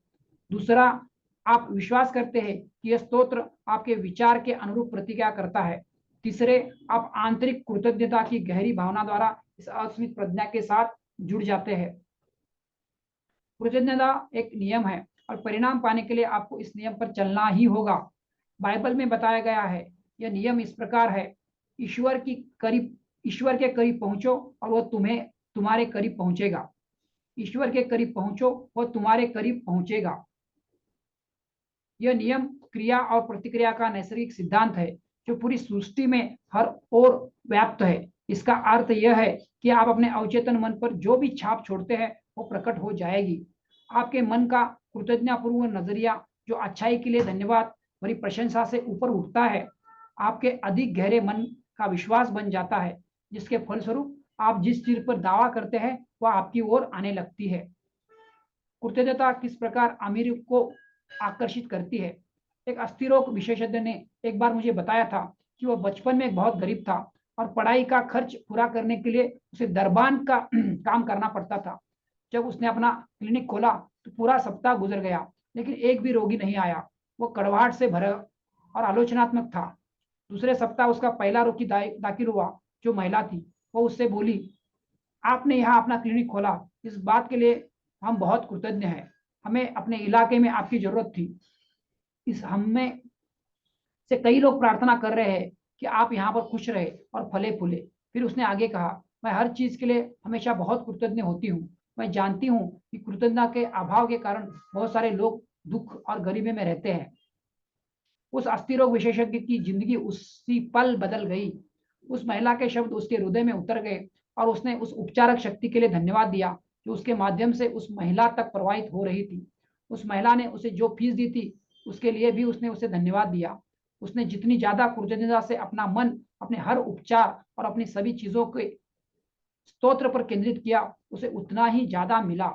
दूसरा, आप विश्वास करते हैं कि यह स्तोत्र आपके विचार के अनुरूप प्रतिक्रिया करता है। तीसरे, आप आंतरिक कृतज्ञता की गहरी भावना द्वारा इस असीमित प्रज्ञा के साथ जुड़ जाते हैं। कृतज्ञता एक नियम है और परिणाम पाने के लिए आपको इस नियम पर चलना ही होगा। बाइबल में बताया गया है, यह नियम इस प्रकार है, ईश्वर के करीब पहुंचो और वह तुम्हारे करीब पहुंचेगा। ईश्वर के करीब पहुंचो, वह तुम्हारे करीब पहुंचेगा। यह नियम क्रिया और प्रतिक्रिया का नैसर्गिक सिद्धांत है जो पूरी सृष्टि में हर ओर व्याप्त है। इसका अर्थ यह है कि आप अपने अवचेतन मन पर जो भी छाप छोड़ते हैं वो प्रकट हो जाएगी। आपके मन का कृतज्ञतापूर्व नजरिया जो अच्छाई के लिए धन्यवाद भरी प्रशंसा से ऊपर उठता है, आपके अधिक गहरे मन का विश्वास बन जाता है, जिसके फलस्वरूप आप जिस चीज पर दावा करते हैं वह आपकी ओर आने लगती है। कृतज्ञता किस प्रकार अमीर को आकर्षित करती है। एक अस्थिरोग विशेषज्ञ ने एक बार मुझे बताया था कि वह बचपन में बहुत गरीब था और पढ़ाई का खर्च पूरा करने के लिए उसे दरबान का काम करना पड़ता था। जब उसने अपना क्लिनिक खोला तो पूरा सप्ताह गुजर गया, लेकिन एक भी रोगी नहीं आया। वो कड़वाहट से भरा और आलोचनात्मक था। दूसरे सप्ताह उसका पहला रोगी दाखिल हुआ, जो महिला थी। वो उससे बोली, आपने यहाँ अपना क्लिनिक खोला, इस बात के लिए हम बहुत कृतज्ञ हैं। हमें अपने इलाके में आपकी जरूरत थी। इस हमें से कई लोग प्रार्थना कर रहे हैं कि आप यहाँ पर खुश रहे और फले फूले। फिर उसने आगे कहा, मैं हर चीज के लिए हमेशा बहुत कृतज्ञ होती हूँ। मैं जानती हूँ कि कृतज्ञता के अभाव के कारण बहुत सारे लोग दुख और गरीबी में रहते हैं। उस अस्थिरोग विशेषज्ञ की जिंदगी उसी पल बदल गई। उस महिला के शब्द उसके हृदय में उतर गए और उसने उस उपचारक शक्ति के लिए धन्यवाद दिया जो उसके माध्यम से उस महिला तक प्रवाहित हो रही थी। उस महिला ने उसे जो फीस दी थी उसके लिए भी उसने उसे धन्यवाद दिया। उसने जितनी ज्यादा कृतज्ञता से अपना मन अपने हर उपचार और अपनी सभी चीजों के स्तोत्र पर केंद्रित किया, उसे उतना ही ज्यादा मिला।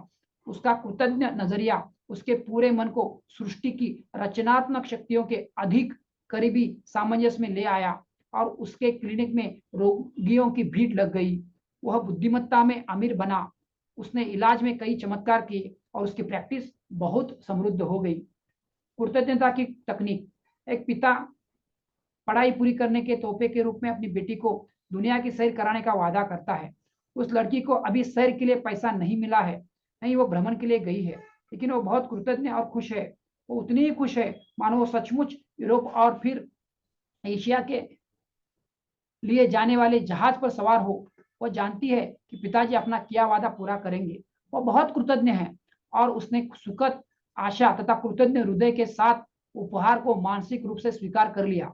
उसका कृतज्ञ नजरिया उसके पूरे मन को सृष्टि की रचनात्मक शक्तियों के अधिक करीबी सामंजस्य में ले आया और उसके क्लिनिक में रोगियों की भीड़ लग गई। वह बुद्धिमत्ता में अमीर बना। उसने इलाज में कई चमत्कार किए और उसकी प्रैक्टिस बहुत समृद्ध हो गई। कृतज्ञता की तकनीक। एक पिता पढ़ाई पूरी करने के तोहफे के रूप में अपनी बेटी को दुनिया की सैर कराने का वादा करता है। उस लड़की को अभी सैर के लिए पैसा नहीं मिला है, नहीं वो भ्रमण के लिए गई है, लेकिन वो बहुत कृतज्ञ और खुश है। वो उतनी ही खुश है मानो वो सचमुच यूरोप और फिर एशिया के लिए जाने वाले जहाज पर सवार हो। वो जानती है कि पिताजी अपना किया वादा पूरा करेंगे। वो बहुत कृतज्ञ है और उसने सुखद आशा तथा कृतज्ञ हृदय के साथ उपहार को मानसिक रूप से स्वीकार कर लिया।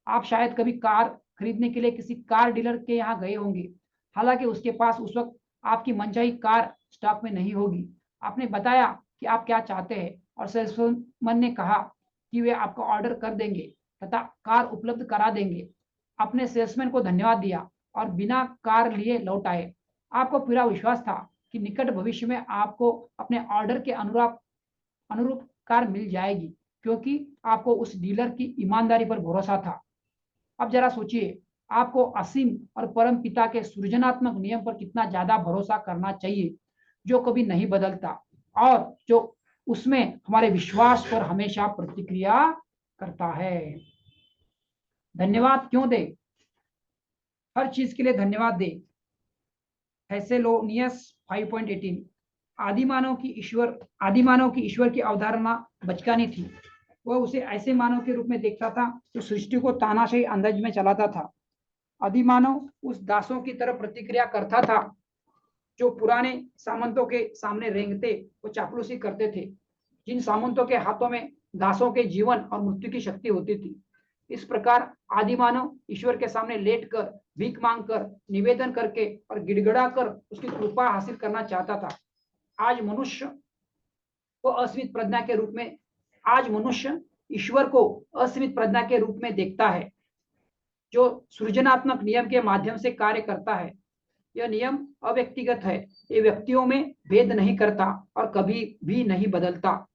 आप शायद कभी कार खरीदने के लिए किसी कार डीलर के यहाँ गए होंगे, हालांकि उसके पास उस वक्त आपकी मनचाही कार स्टॉक में नहीं होगी। आपने बताया कि आप क्या चाहते हैं और सेल्समैन ने कहा कि वे आपको ऑर्डर कर देंगे तथा कार उपलब्ध करा देंगे। अपने सेल्समैन को धन्यवाद दिया और बिना कार लिए लौट आए। आपको पूरा विश्वास था कि निकट भविष्य में आपको अपने ऑर्डर के अनुरूप कार मिल जाएगी, क्योंकि आपको उस डीलर की ईमानदारी पर भरोसा था। अब जरा सोचिए, आपको असीम और परम पिता के सृजनात्मक नियम पर कितना ज्यादा भरोसा करना चाहिए, जो कभी नहीं बदलता और जो उसमें हमारे विश्वास पर हमेशा प्रतिक्रिया करता है। धन्यवाद क्यों दे? हर चीज के लिए धन्यवाद दे। थेसेलोनियस 5:18। आदिमानव की ईश्वर की अवधारणा बचकानी थी। वह उसे ऐसे मानव के रूप में देखता था जो सृष्टि को तानाशाही अंदाज में चलाता था। आदिमानव उस दासों की तरह प्रतिक्रिया करता था जो पुराने सामंतों के सामने रेंगते व चापलूसी करते थे, जिन सामंतों के हाथों में दासों के जीवन और मृत्यु की शक्ति होती थी। इस प्रकार आदिमानव ईश्वर के सामने लेटकर, भीख मांगकर, निवेदन करके और गिड़गिड़ा कर उसकी कृपा हासिल करना चाहता था। आज मनुष्य को असीमित प्रज्ञा के रूप में आज मनुष्य ईश्वर को असीमित प्रज्ञा के रूप में देखता है, जो सृजनात्मक नियम के माध्यम से कार्य करता है। यह नियम अव्यक्तिगत है, ये व्यक्तियों में भेद नहीं करता और कभी भी नहीं बदलता।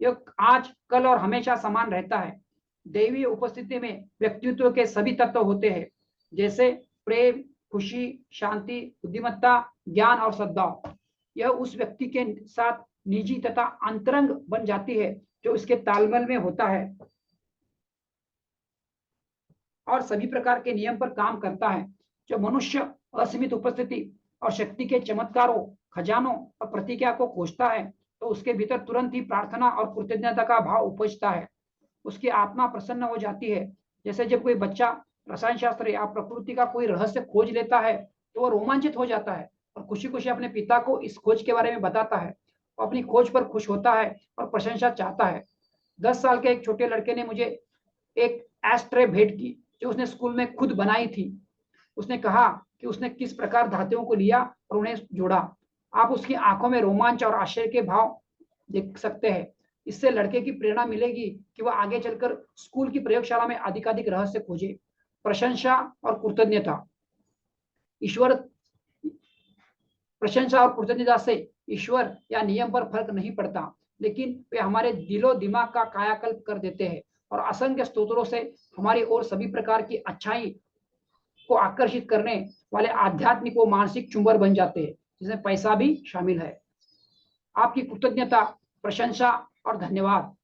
यह आज, कल और हमेशा समान रहता है। दैवीय उपस्थिति में व्यक्तित्व के सभी तत्व होते हैं, जैसे प्रेम, खुशी, शांति, बुद्धिमत्ता, ज्ञान और सद्भाव। यह उस व्यक्ति के साथ निजी तथा अंतरंग बन जाती है जो इसके तालमेल में होता है और सभी प्रकार के नियम पर काम करता है। जो मनुष्य असीमित उपस्थिति और शक्ति के चमत्कारों, खजानों और प्रतिज्ञा को खोजता है, तो उसके भीतर तुरंत ही प्रार्थना और कृतज्ञता का भाव उपजता है। उसकी आत्मा प्रसन्न हो जाती है। जैसे जब कोई बच्चा रसायन शास्त्र या प्रकृति का कोई रहस्य खोज लेता है, तो वह रोमांचित हो जाता है और खुशी खुशी अपने पिता को इस खोज के बारे में बताता है। वो अपनी खोज पर खुश होता है और प्रशंसा चाहता है। 10 साल के एक छोटे लड़के ने मुझे एक एस्ट्रे भेंट की जो उसने स्कूल में खुद बनाई थी। उसने कहा कि उसने किस प्रकार धातुओं को लिया और उन्हें जोड़ा। आप उसकी आंखों में रोमांच और आश्चर्य के भाव देख सकते हैं। इससे लड़के की प्रेरणा मिलेगी कि वह आगे चलकर स्कूल की प्रयोगशाला में अधिकाधिक रहस्य खोजे। प्रशंसा और कृतज्ञता। ईश्वर प्रशंसा और कृतज्ञता से ईश्वर या नियम पर फर्क नहीं पड़ता, लेकिन वे हमारे दिलो दिमाग का कायाकल्प कर देते हैं और असंख्य स्तोत्रों से हमारी ओर सभी प्रकार की अच्छाई को आकर्षित करने वाले आध्यात्मिक व मानसिक चुंबर बन जाते हैं, जिसमें पैसा भी शामिल है। आपकी कृतज्ञता, प्रशंसा और धन्यवाद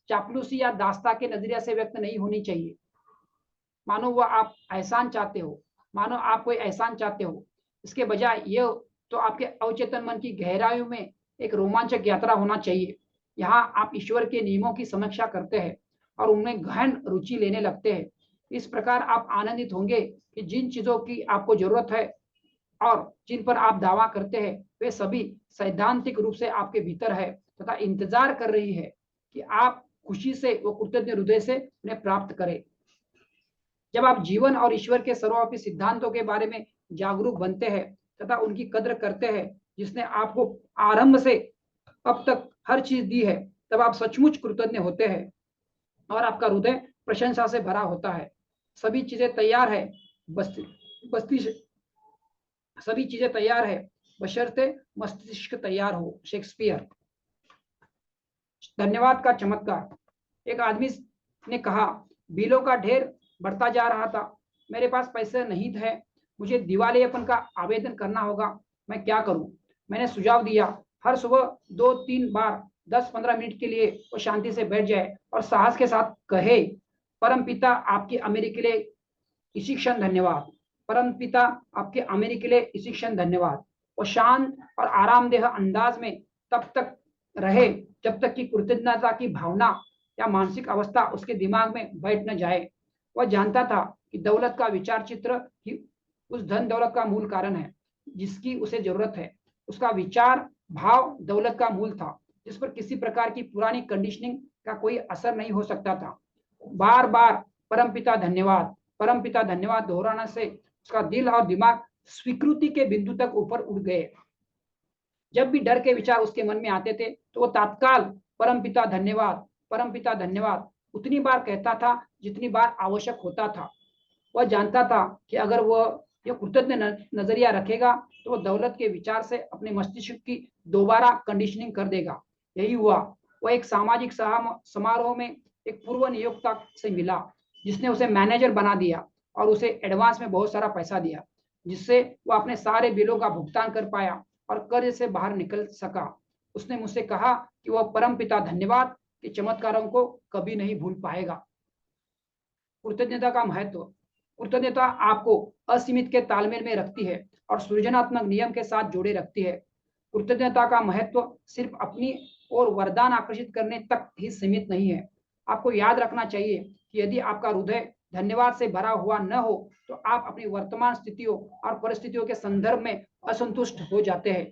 चापलूसी या दास्ता के नजरिया से व्यक्त नहीं होनी चाहिए। मानो वह आप एहसान चाहते हो, मानो आप कोई एहसान चाहते हो। इसके बजाय यह तो आपके अवचेतन मन की गहराइयों में एक रोमांचक यात्रा होना चाहिए। यहाँ आप ईश्वर के नियमों की समीक्षा करते हैं और उनमें गहन रुचि लेने लगते हैं। इस प्रकार आप आनंदित होंगे कि जिन चीजों की आपको जरूरत है और जिन पर आप दावा करते हैं, वे सभी सैद्धांतिक रूप से आपके भीतर है तथा इंतजार कर रही है कि आप खुशी से व कृतज्ञ हृदय से उन्हें प्राप्त करें। जब आप जीवन और ईश्वर के सर्वव्यापी सिद्धांतों के बारे में जागरूक बनते हैं तथा उनकी कद्र करते हैं, जिसने आपको आरंभ से अब तक हर चीज दी है, तब आप सचमुच कृतज्ञ होते हैं और आपका हृदय प्रशंसा से भरा होता है। सभी चीजें तैयार है, बस्ती बस्ती सभी चीजें तैयार है, बशर्ते मस्तिष्क तैयार हो। शेक्सपियर। धन्यवाद का चमत्कार। एक आदमी ने कहा, बिलों का ढेर बढ़ता जा रहा था, मेरे पास पैसे नहीं थे, मुझे दिवालियेपन का आवेदन करना होगा, मैं क्या करूं? मैंने सुझाव दिया, हर सुबह 2-3 बार 10-15 मिनट के लिए वो शांति से बैठ जाए और साहस के साथ कहे, परम पिता आपकी अमेरिका के लिए इसी क्षण धन्यवाद। परम पिता आपके अमेरिका के लिए इसी क्षण धन्यवाद। वो शांत और आरामदेह अंदाज में तब तक रहे जब तक कि कृतज्ञता की भावना या मानसिक अवस्था उसके दिमाग में बैठ न जाए। वह जानता था कि दौलत का विचार चित्र ही उस धन दौलत का मूल कारण है जिसकी उसे जरूरत है। उसका विचार भाव दौलत का मूल था जिस पर किसी प्रकार की पुरानी कंडीशनिंग का कोई असर नहीं हो सकता था। बार बार परमपिता धन्यवाद, परमपिता धन्यवाद दोहराने से उसका दिल और दिमाग स्वीकृति के बिंदु तक ऊपर उड़ गए। जब भी डर के विचार उसके मन में आते थे तो वो तत्काल परमपिता धन्यवाद, परमपिता धन्यवाद उतनी बार कहता था जितनी बार आवश्यक होता था। वह जानता था कि अगर वह यह कृतज्ञ नजरिया रखेगा तो वह दौलत के विचार से अपने मस्तिष्क की दोबारा कंडीशनिंग कर देगा। यही हुआ। वह एक सामाजिक समारोह में एक पूर्व नियोक्ता से मिला जिसने उसे मैनेजर बना दिया और उसे एडवांस में बहुत सारा पैसा दिया जिससे वह अपने सारे बिलों का भुगतान कर पाया और कर्ज से बाहर निकल सका। उसने मुझसे कहा कि वह परमपिता धन्यवाद के चमत्कारों को कभी नहीं भूल पाएगा। कृतज्ञता का महत्व। कृतज्ञता आपको असीमित के तालमेल में रखती है और सृजनात्मक नियम के साथ जोड़े रखती है। कृतज्ञता का महत्व सिर्फ अपनी और वरदान आकर्षित करने तक ही सीमित नहीं है। आपको याद रखना चाहिए कि यदि आपका हृदय धन्यवाद से भरा हुआ न हो तो आप अपनी वर्तमान स्थितियों और परिस्थितियों के संदर्भ में असंतुष्ट हो जाते हैं।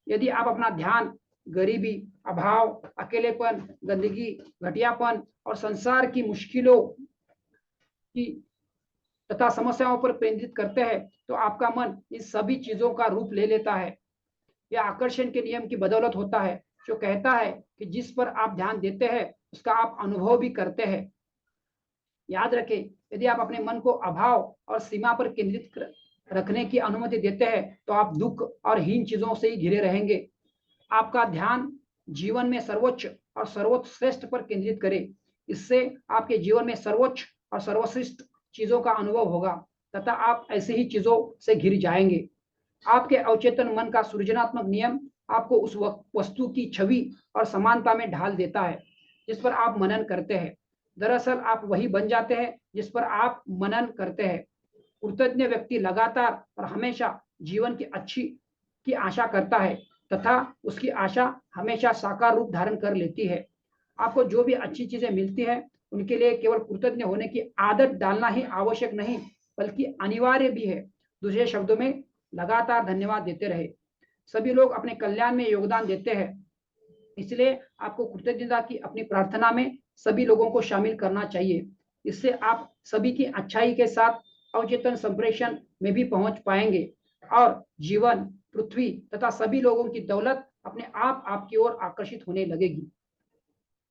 यदि आप अपना ध्यान गरीबी, अभाव, अकेलेपन, गंदगी, घटियापन और संसार की मुश्किलों की तथा समस्याओं पर केंद्रित करते हैं तो आपका मन इन सभी चीजों का रूप ले लेता है। यह आकर्षण के नियम की बदौलत होता है जो कहता है कि जिस पर आप ध्यान देते हैं उसका आप अनुभव भी करते हैं। याद रखें, यदि आप अपने मन को अभाव और सीमा पर केंद्रित रखने की अनुमति देते हैं तो आप दुख और हीन चीजों से ही घिरे रहेंगे। आपका ध्यान जीवन में सर्वोच्च और सर्वश्रेष्ठ पर केंद्रित करें। इससे आपके जीवन में सर्वोच्च और सर्वश्रेष्ठ चीजों का अनुभव होगा तथा आप ऐसी ही चीजों से घिर जाएंगे। आपके अवचेतन मन का सृजनात्मक नियम आपको उस वस्तु की छवि और समानता में ढाल देता है जिस पर आप मनन करते हैं। दरअसल आप वही बन जाते हैं जिस पर आप मनन करते हैं। कृतज्ञ व्यक्ति लगातार और हमेशा जीवन की अच्छी की आशा करता है तथा उसकी आशा हमेशा साकार रूप धारण कर लेती है। आपको जो भी अच्छी चीजें मिलती है उनके लिए केवल कृतज्ञ होने की आदत डालना ही आवश्यक नहीं बल्कि अनिवार्य भी है। दूसरे शब्दों में लगातार धन्यवाद देते रहे। सभी लोग अपने कल्याण में योगदान देते हैं, इसलिए आपको कृतज्ञता की अपनी प्रार्थना में सभी लोगों को शामिल करना चाहिए। इससे आप सभी की अच्छाई के साथ अवचेतन संप्रेषण में भी पहुंच पाएंगे और जीवन, पृथ्वी तथा सभी लोगों की दौलत अपने आप आपकी ओर आकर्षित होने लगेगी।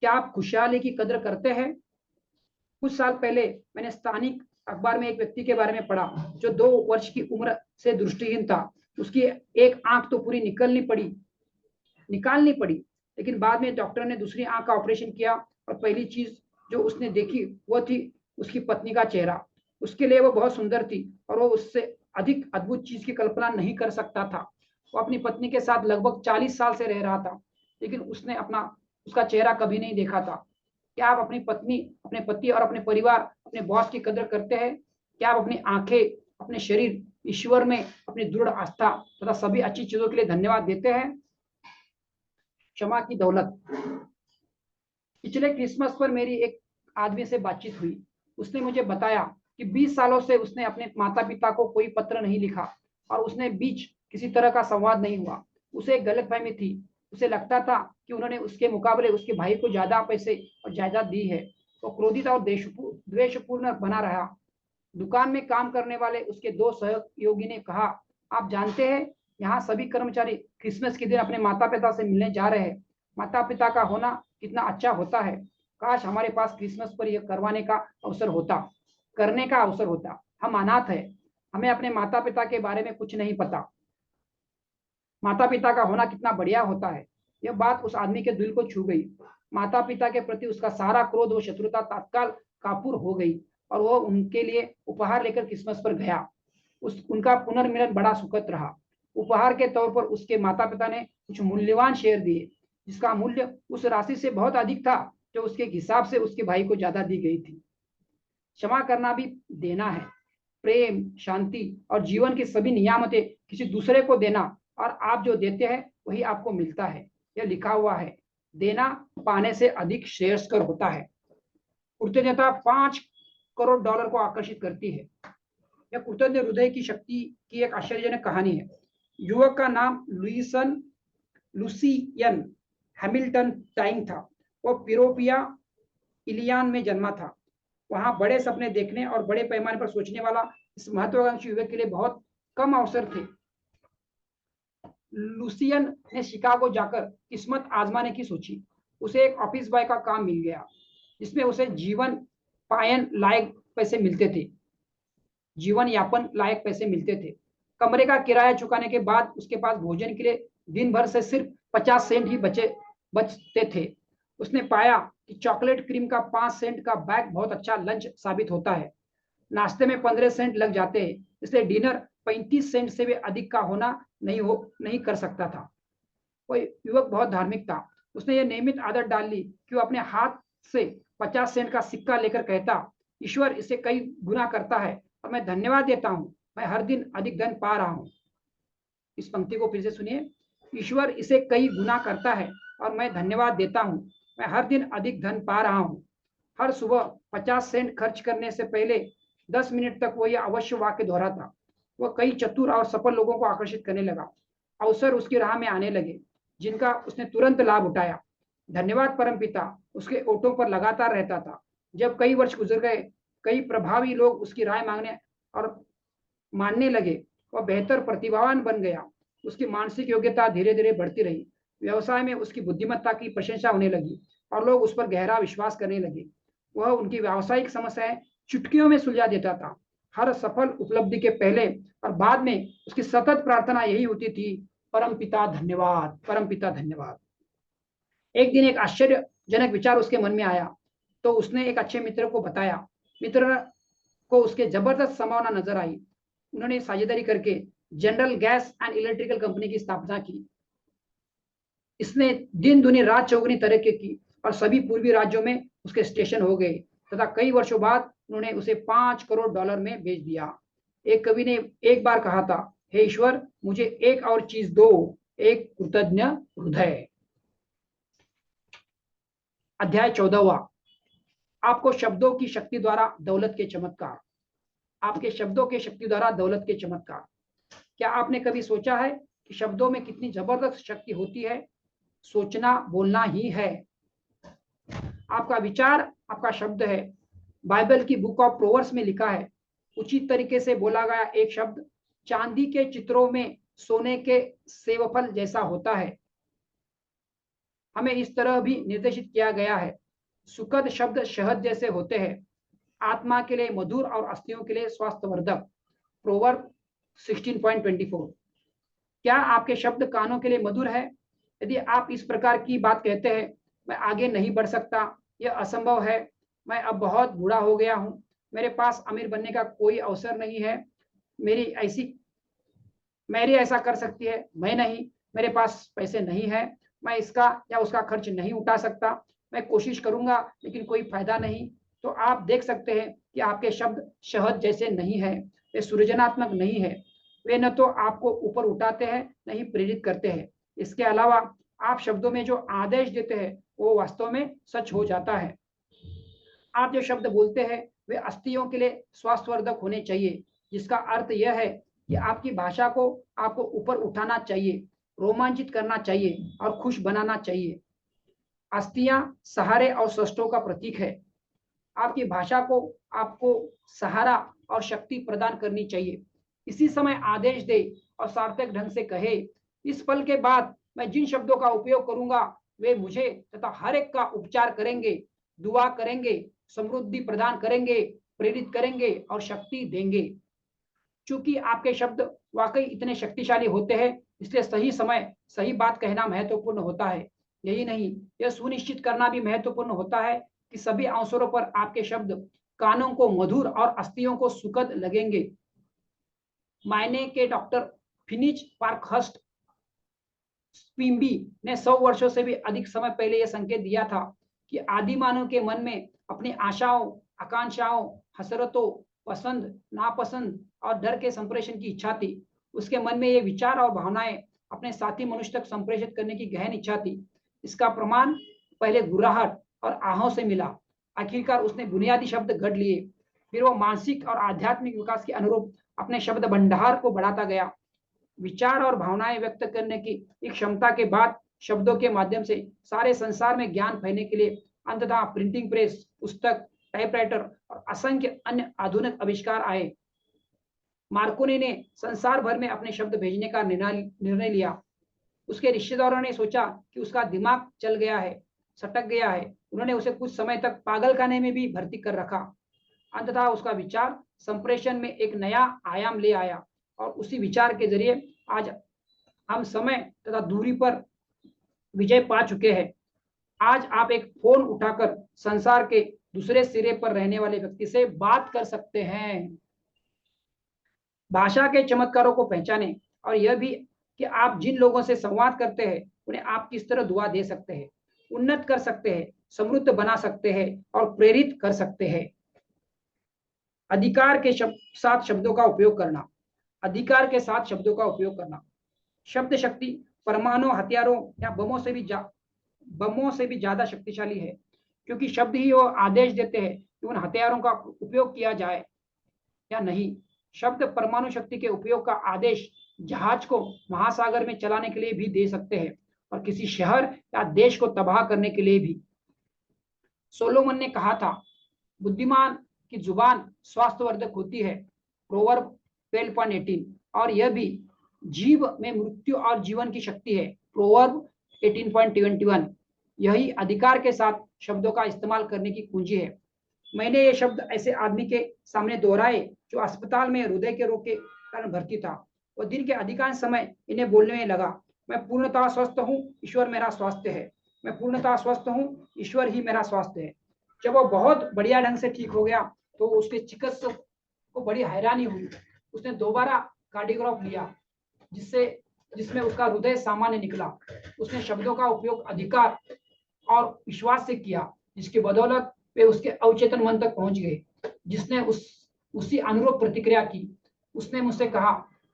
क्या आप खुशहाली की कदर करते हैं? कुछ साल पहले मैंने स्थानिक अखबार में एक व्यक्ति के बारे में पढ़ा जो 2 वर्ष की उम्र से दृष्टिहीन था। उसकी एक आंख तो पूरी निकालनी पड़ी, लेकिन बाद में डॉक्टर ने दूसरी आंख का ऑपरेशन किया और पहली चीज जो उसने देखी वो थी उसकी पत्नी का चेहरा। उसके लिए वो बहुत सुंदर थी और वो उससे अधिक अद्भुत चीज की कल्पना नहीं कर सकता था। वो अपनी पत्नी के साथ लगभग 40 साल से रह रहा था, लेकिन उसने उसका चेहरा कभी नहीं देखा था। क्या आप अपनी पत्नी, अपने पति और अपने परिवार, अपने बॉस की कदर करते हैं? क्या आप अपनी आंखें, अपने शरीर, ईश्वर में अपनी दृढ़ आस्था तथा सभी अच्छी चीजों के लिए धन्यवाद देते हैं? क्षमा की दौलत। पिछले क्रिसमस पर मेरी एक आदमी से बातचीत हुई। उसने मुझे बताया कि 20 सालों से उसने अपने माता पिता को कोई पत्र नहीं लिखा और उसने बीच किसी तरह का संवाद नहीं हुआ। उसे एक गलतफहमी थी। उसे लगता था कि उन्होंने उसके मुकाबले उसके भाई को ज्यादा पैसे और जायदाद दी है। वो क्रोधित और द्वेषपूर्ण बना रहा। दुकान में काम करने वाले उसके 2 सहयोगी ने कहा, आप जानते हैं यहाँ सभी कर्मचारी क्रिसमस के दिन अपने माता पिता से मिलने जा रहे हैं। माता पिता का होना कितना अच्छा होता है। काश हमारे पास क्रिसमस पर यह करने का अवसर होता। हम अनाथ है, हमें अपने माता पिता के बारे में कुछ नहीं पता। माता पिता का होना कितना बढ़िया होता है। यह बात उस आदमी के दिल को छू गई। माता पिता के प्रति उसका सारा क्रोध व शत्रुता तत्काल काबू हो गई और वह उनके लिए उपहार लेकर क्रिसमस पर गया। उनका पुनर्मिलन बड़ा सुखद रहा। उपहार के तौर पर उसके माता पिता ने कुछ मूल्यवान शेयर दिए, जिसका मूल्य उस राशि से बहुत अधिक था जो उसके हिसाब से उसके भाई को ज्यादा दी गई थी। क्षमा करना भी देना है। प्रेम, शांति और जीवन की सभी नियामतें किसी दूसरे को देना, और आप जो देते हैं वही आपको मिलता है। यह लिखा हुआ है, देना पाने से अधिक श्रेयस्कर होता है। कृतज्ञता 5 करोड़ डॉलर को आकर्षित करती है। यह कृतज्ञ हृदय की शक्ति की एक आश्चर्यजनक कहानी है। युवक का नाम लुसियन हैमिल्टन टाइम था। वो पिरोपिया इलियान में जन्मा था। वहां बड़े सपने देखने और बड़े पैमाने पर सोचने वाला इस महत्वाकांक्षी युवक के लिए बहुत कम अवसर थे। लुसियन ने शिकागो जाकर किस्मत आजमाने की सोची। उसे एक ऑफिस बॉय का काम मिल गया, जिसमें उसे जीवन यापन लायक पैसे मिलते थे। कमरे का किराया चुकाने के बाद उसके पास भोजन के लिए दिन भर से सिर्फ 50 सेंट ही बचते थे। उसने पाया कि चॉकलेट क्रीम का 5 सेंट का बैग बहुत अच्छा लंच साबित होता है। नाश्ते में 15 सेंट लग जाते हैं, इसलिए डिनर 35 सेंट से भी अधिक का होना नहीं कर सकता था। वो युवक बहुत धार्मिक था। उसने यह नियमित आदत डाल ली कि वो अपने हाथ से 50 सेंट का सिक्का लेकर कहता, ईश्वर इसे कई गुना करता है और मैं धन्यवाद देता हूं, मैं हर दिन अधिक धन पा रहा हूं। इस पंक्ति को फिर से सुनिए। ईश्वर इसे कई गुना करता है और मैं धन्यवाद देता हूं, मैं हर दिन अधिक धन पा रहा हूं। हर सुबह 50 सेंट खर्च करने से पहले 10 मिनट तक वो यह अवश्य वाक्य दोहराता। वह कई चतुर और सफल लोगों को आकर्षित करने लगा। अवसर उसकी राह में आने लगे, जिनका उसने तुरंत लाभ उठाया। धन्यवाद परमपिता उसके ओठों पर लगातार रहता था। जब कई वर्ष गुजर गए, कई प्रभावी लोग उसकी राय मांगने और मानने लगे। वह बेहतर प्रतिभावान बन गया। उसकी मानसिक योग्यता धीरे धीरे बढ़ती रही। व्यवसाय में उसकी बुद्धिमत्ता की प्रशंसा होने लगी और लोग उस पर गहरा विश्वास करने लगे। वह उनकी व्यावसायिक समस्याएं चुटकियों में सुलझा देता था। हर सफल उपलब्धि के पहले और बाद में उसकी सतत प्रार्थना यही होती थी, परम पिता धन्यवाद, परम पिता धन्यवाद। एक दिन एक आश्चर्यजनक विचार उसके मन में आया, तो उसने एक अच्छे मित्र को बताया। मित्र को उसके जबरदस्त संभावना नजर आई। उन्होंने साझेदारी करके general gas and electrical company की स्थापना की। इसने दिन दुनी रात चौगुनी तरक्की की और सभी पूर्वी राज्यों में उसके स्टेशन हो गए तथा कई वर्षों बाद उन्होंने उसे 5 करोड़ डॉलर में बेच दिया। एक कवि ने एक बार कहा था, हे ईश्वर मुझे एक और चीज दो, एक कृतज्ञ हृदय। अध्याय 14वां, आपको शब्दों की शक्ति द्वारा दौलत के चमत्कार। आपके शब्दों की शक्ति द्वारा दौलत के चमत्कार। क्या आपने कभी सोचा है कि शब्दों में कितनी जबरदस्त शक्ति होती है? सोचना बोलना ही है। आपका विचार आपका शब्द है। बाइबल की बुक ऑफ प्रोवर्ब्स में लिखा है, उचित तरीके से बोला गया एक शब्द चांदी के चित्रों में सोने के सेवफल जैसा होता है। हमें इस तरह भी निर्देशित किया गया है, सुखद शब्द शहद जैसे होते हैं, आत्मा के लिए मधुर और अस्थियों के लिए स्वास्थ्यवर्धक। प्रोवर्ब 16.24। क्या आपके शब्द कानों के लिए मधुर है? यदि आप इस प्रकार की बात कहते हैं, मैं आगे नहीं बढ़ सकता, यह असंभव है, मैं अब बहुत बूढ़ा हो गया हूं, मेरे पास अमीर बनने का कोई अवसर नहीं है, मेरी ऐसा कर सकती है, मैं नहीं, मेरे पास पैसे नहीं है, मैं इसका या उसका खर्च नहीं उठा सकता, मैं कोशिश करूंगा लेकिन कोई फायदा नहीं। तो आप देख सकते हैं कि आपके शब्द शहद जैसे नहीं है, वे सृजनात्मक नहीं है, वे न तो आपको ऊपर उठाते हैं न ही प्रेरित करते हैं। इसके अलावा आप शब्दों में जो आदेश देते हैं वो वास्तव में सच हो जाता है। आप जो शब्द बोलते हैं वे अस्थियों के लिए स्वास्थ्यवर्धक होने चाहिए, जिसका अर्थ यह है कि आपकी भाषा को आपको ऊपर उठाना चाहिए, रोमांचित करना चाहिए और खुश बनाना चाहिए। अस्थियां सहारे और सृष्टों का प्रतीक है। आपकी भाषा को आपको सहारा और शक्ति प्रदान करनी चाहिए। इसी समय आदेश दे और सार्थक ढंग से कहे, इस पल के बाद मैं जिन शब्दों का उपयोग करूंगा वे मुझे तथा हर एक का उपचार करेंगे, दुआ करेंगे, समृद्धि प्रदान करेंगे, प्रेरित करेंगे और शक्ति देंगे। चूंकि आपके शब्द वाकई इतने शक्तिशाली होते हैं, इसलिए सही समय सही बात कहना महत्वपूर्ण होता है। यही नहीं, यह सुनिश्चित करना भी महत्वपूर्ण होता है कि सभी अवसरों पर आपके शब्द कानों को मधुर और अस्थियों को सुखद लगेंगे। मायने के डॉक्टर फिनिच पार्कहर्स्ट स्पिम्बी ने 100 वर्षों से भी अधिक समय पहले यह संकेत दिया था कि आदि मानव के मन में अपनी आशाओं, आकांक्षाओं, हसरतों, पसंद, नापसंद और डर के संप्रेषण की इच्छा थी। उसके मन में ये विचार और भावनाएं अपने साथी मनुष्य तक संप्रेषित करने की गहन इच्छा थी। इसका प्रमाण पहले गुर्राहट और आहों से मिला। आखिरकार उसने बुनियादी शब्द गढ़ लिए। फिर वो मानसिक और आध्यात्मिक विकास के अनुरूप अपने शब्द भंडार को बढ़ाता गया। विचार और भावनाएं व्यक्त करने की एक क्षमता के बाद शब्दों के माध्यम से सारे संसार में ज्ञान फैलने के लिए अंततः प्रिंटिंग प्रेस, पुस्तक, टाइपराइटर और असंख्य अन्य आधुनिक आविष्कार आए। मार्कोनी ने संसार भर में अपने शब्द भेजने का निर्णय लिया। उसके रिश्तेदारों ने सोचा कि उसका दिमाग चल गया है, सटक गया है। उन्होंने उसे कुछ समय तक पागलखाने में भी भर्ती कर रखा। अंततः उसका विचार संप्रेषण में एक नया आयाम ले आया और उसी विचार के जरिए आज हम समय तथा दूरी पर विजय पा चुके हैं। आज आप एक फोन उठाकर संसार के दूसरे सिरे पर रहने वाले व्यक्ति से बात कर सकते हैं। भाषा के चमत्कारों को पहचानें और यह भी कि आप जिन लोगों से संवाद करते हैं उन्हें आप किस तरह दुआ दे सकते हैं, उन्नत कर सकते हैं, समृद्ध बना सकते हैं और प्रेरित कर सकते हैं। अधिकार के साथ शब्दों का उपयोग करना। अधिकार के साथ शब्दों का उपयोग करना। शब्द शक्ति परमाणु हथियारों या बमों से भी ज्यादा शक्तिशाली है, क्योंकि शब्द ही वो आदेश देते हैं कि उन हथियारों का उपयोग किया जाए या नहीं। शब्द परमाणु शक्ति के उपयोग का आदेश जहाज को महासागर में चलाने के लिए भी दे सकते हैं और किसी शहर या देश को तबाह करने के लिए भी। सोलोमन ने कहा था, बुद्धिमान की जुबान स्वास्थ्यवर्धक होती है, प्रोवर्ब 12.18। और यह भी जीव में मृत्यु और जीवन की शक्ति है, प्रोवर्ब 18.21। यही अधिकार के साथ शब्दों का इस्तेमाल करने की कुंजी है। मैंने ये शब्द ऐसे आदमी के सामने दोहराए जो अस्पताल में हृदय के रोग के कारण भर्ती था। वह दिन के अधिकांश समय इन्हें बोलने में लगा, मैं पूर्णतः स्वस्थ हूँ, ईश्वर मेरा स्वास्थ्य है। मैं पूर्णतः स्वस्थ हूँ, ईश्वर ही मेरा स्वास्थ्य है। जब वो बहुत बढ़िया ढंग से ठीक हो गया तो उसके चिकित्सक को बड़ी हैरानी हुई। उसने दोबारा कार्डियोग्राफ लिया जिसमें उसका हृदय सामान्य निकला। उसने शब्दों का उपयोग अधिकार और विश्वास से किया, जिसकी बदौलत वे उसके अवचेतन मन तक पहुंच गए, जिसने उसी अनुरूप प्रतिक्रिया की। उसने मुझसे कहा,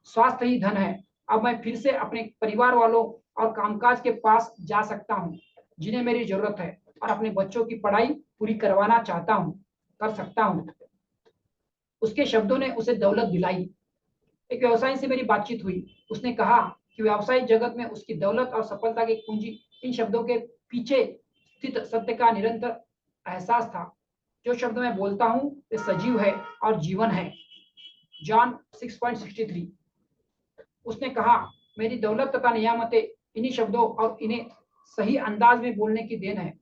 स्वास्थ्य ही धन है। अब मैं फिर से अपने परिवार वालों और कामकाज के पास जा सकता हूँ जिन्हें मेरी जरूरत है, और अपने बच्चों की पढ़ाई पूरी करवाना चाहता हूँ, कर सकता हूँ। उसके शब्दों ने उसे दौलत दिलाई। एक व्यवसायी से मेरी बातचीत हुई। उसने कहा कि व्यावसायिक जगत में उसकी दौलत और सफलता की कुंजी इन शब्दों के पीछे स्थित सत्य का निरंतर एहसास था। जो शब्द मैं बोलता हूँ वे सजीव है और जीवन है। जॉन 6.63। उसने कहा, मेरी दौलत तथा नियामतें इन्हीं शब्दों और इन्हें सही अंदाज में बोलने की देन है।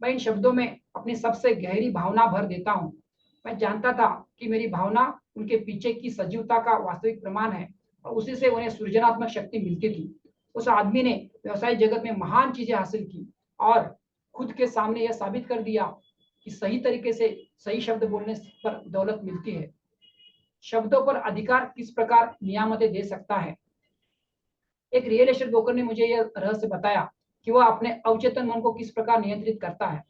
मैं इन शब्दों में अपनी सबसे गहरी भावना भर देता हूँ। मैं जानता था कि मेरी भावना उनके पीछे की सजीवता का वास्तविक प्रमाण है और उसी से उन्हें सृजनात्मक शक्ति मिलती थी। उस आदमी ने व्यवसायिक जगत में महान चीजें हासिल की और खुद के सामने यह साबित कर दिया कि सही तरीके से सही शब्द बोलने पर दौलत मिलती है। शब्दों पर अधिकार किस प्रकार नियामतें दे सकता है। एक रियल एस्टेट ब्रोकर ने मुझे यह रहस्य बताया कि वह अपने अवचेतन मन को किस प्रकार नियंत्रित करता है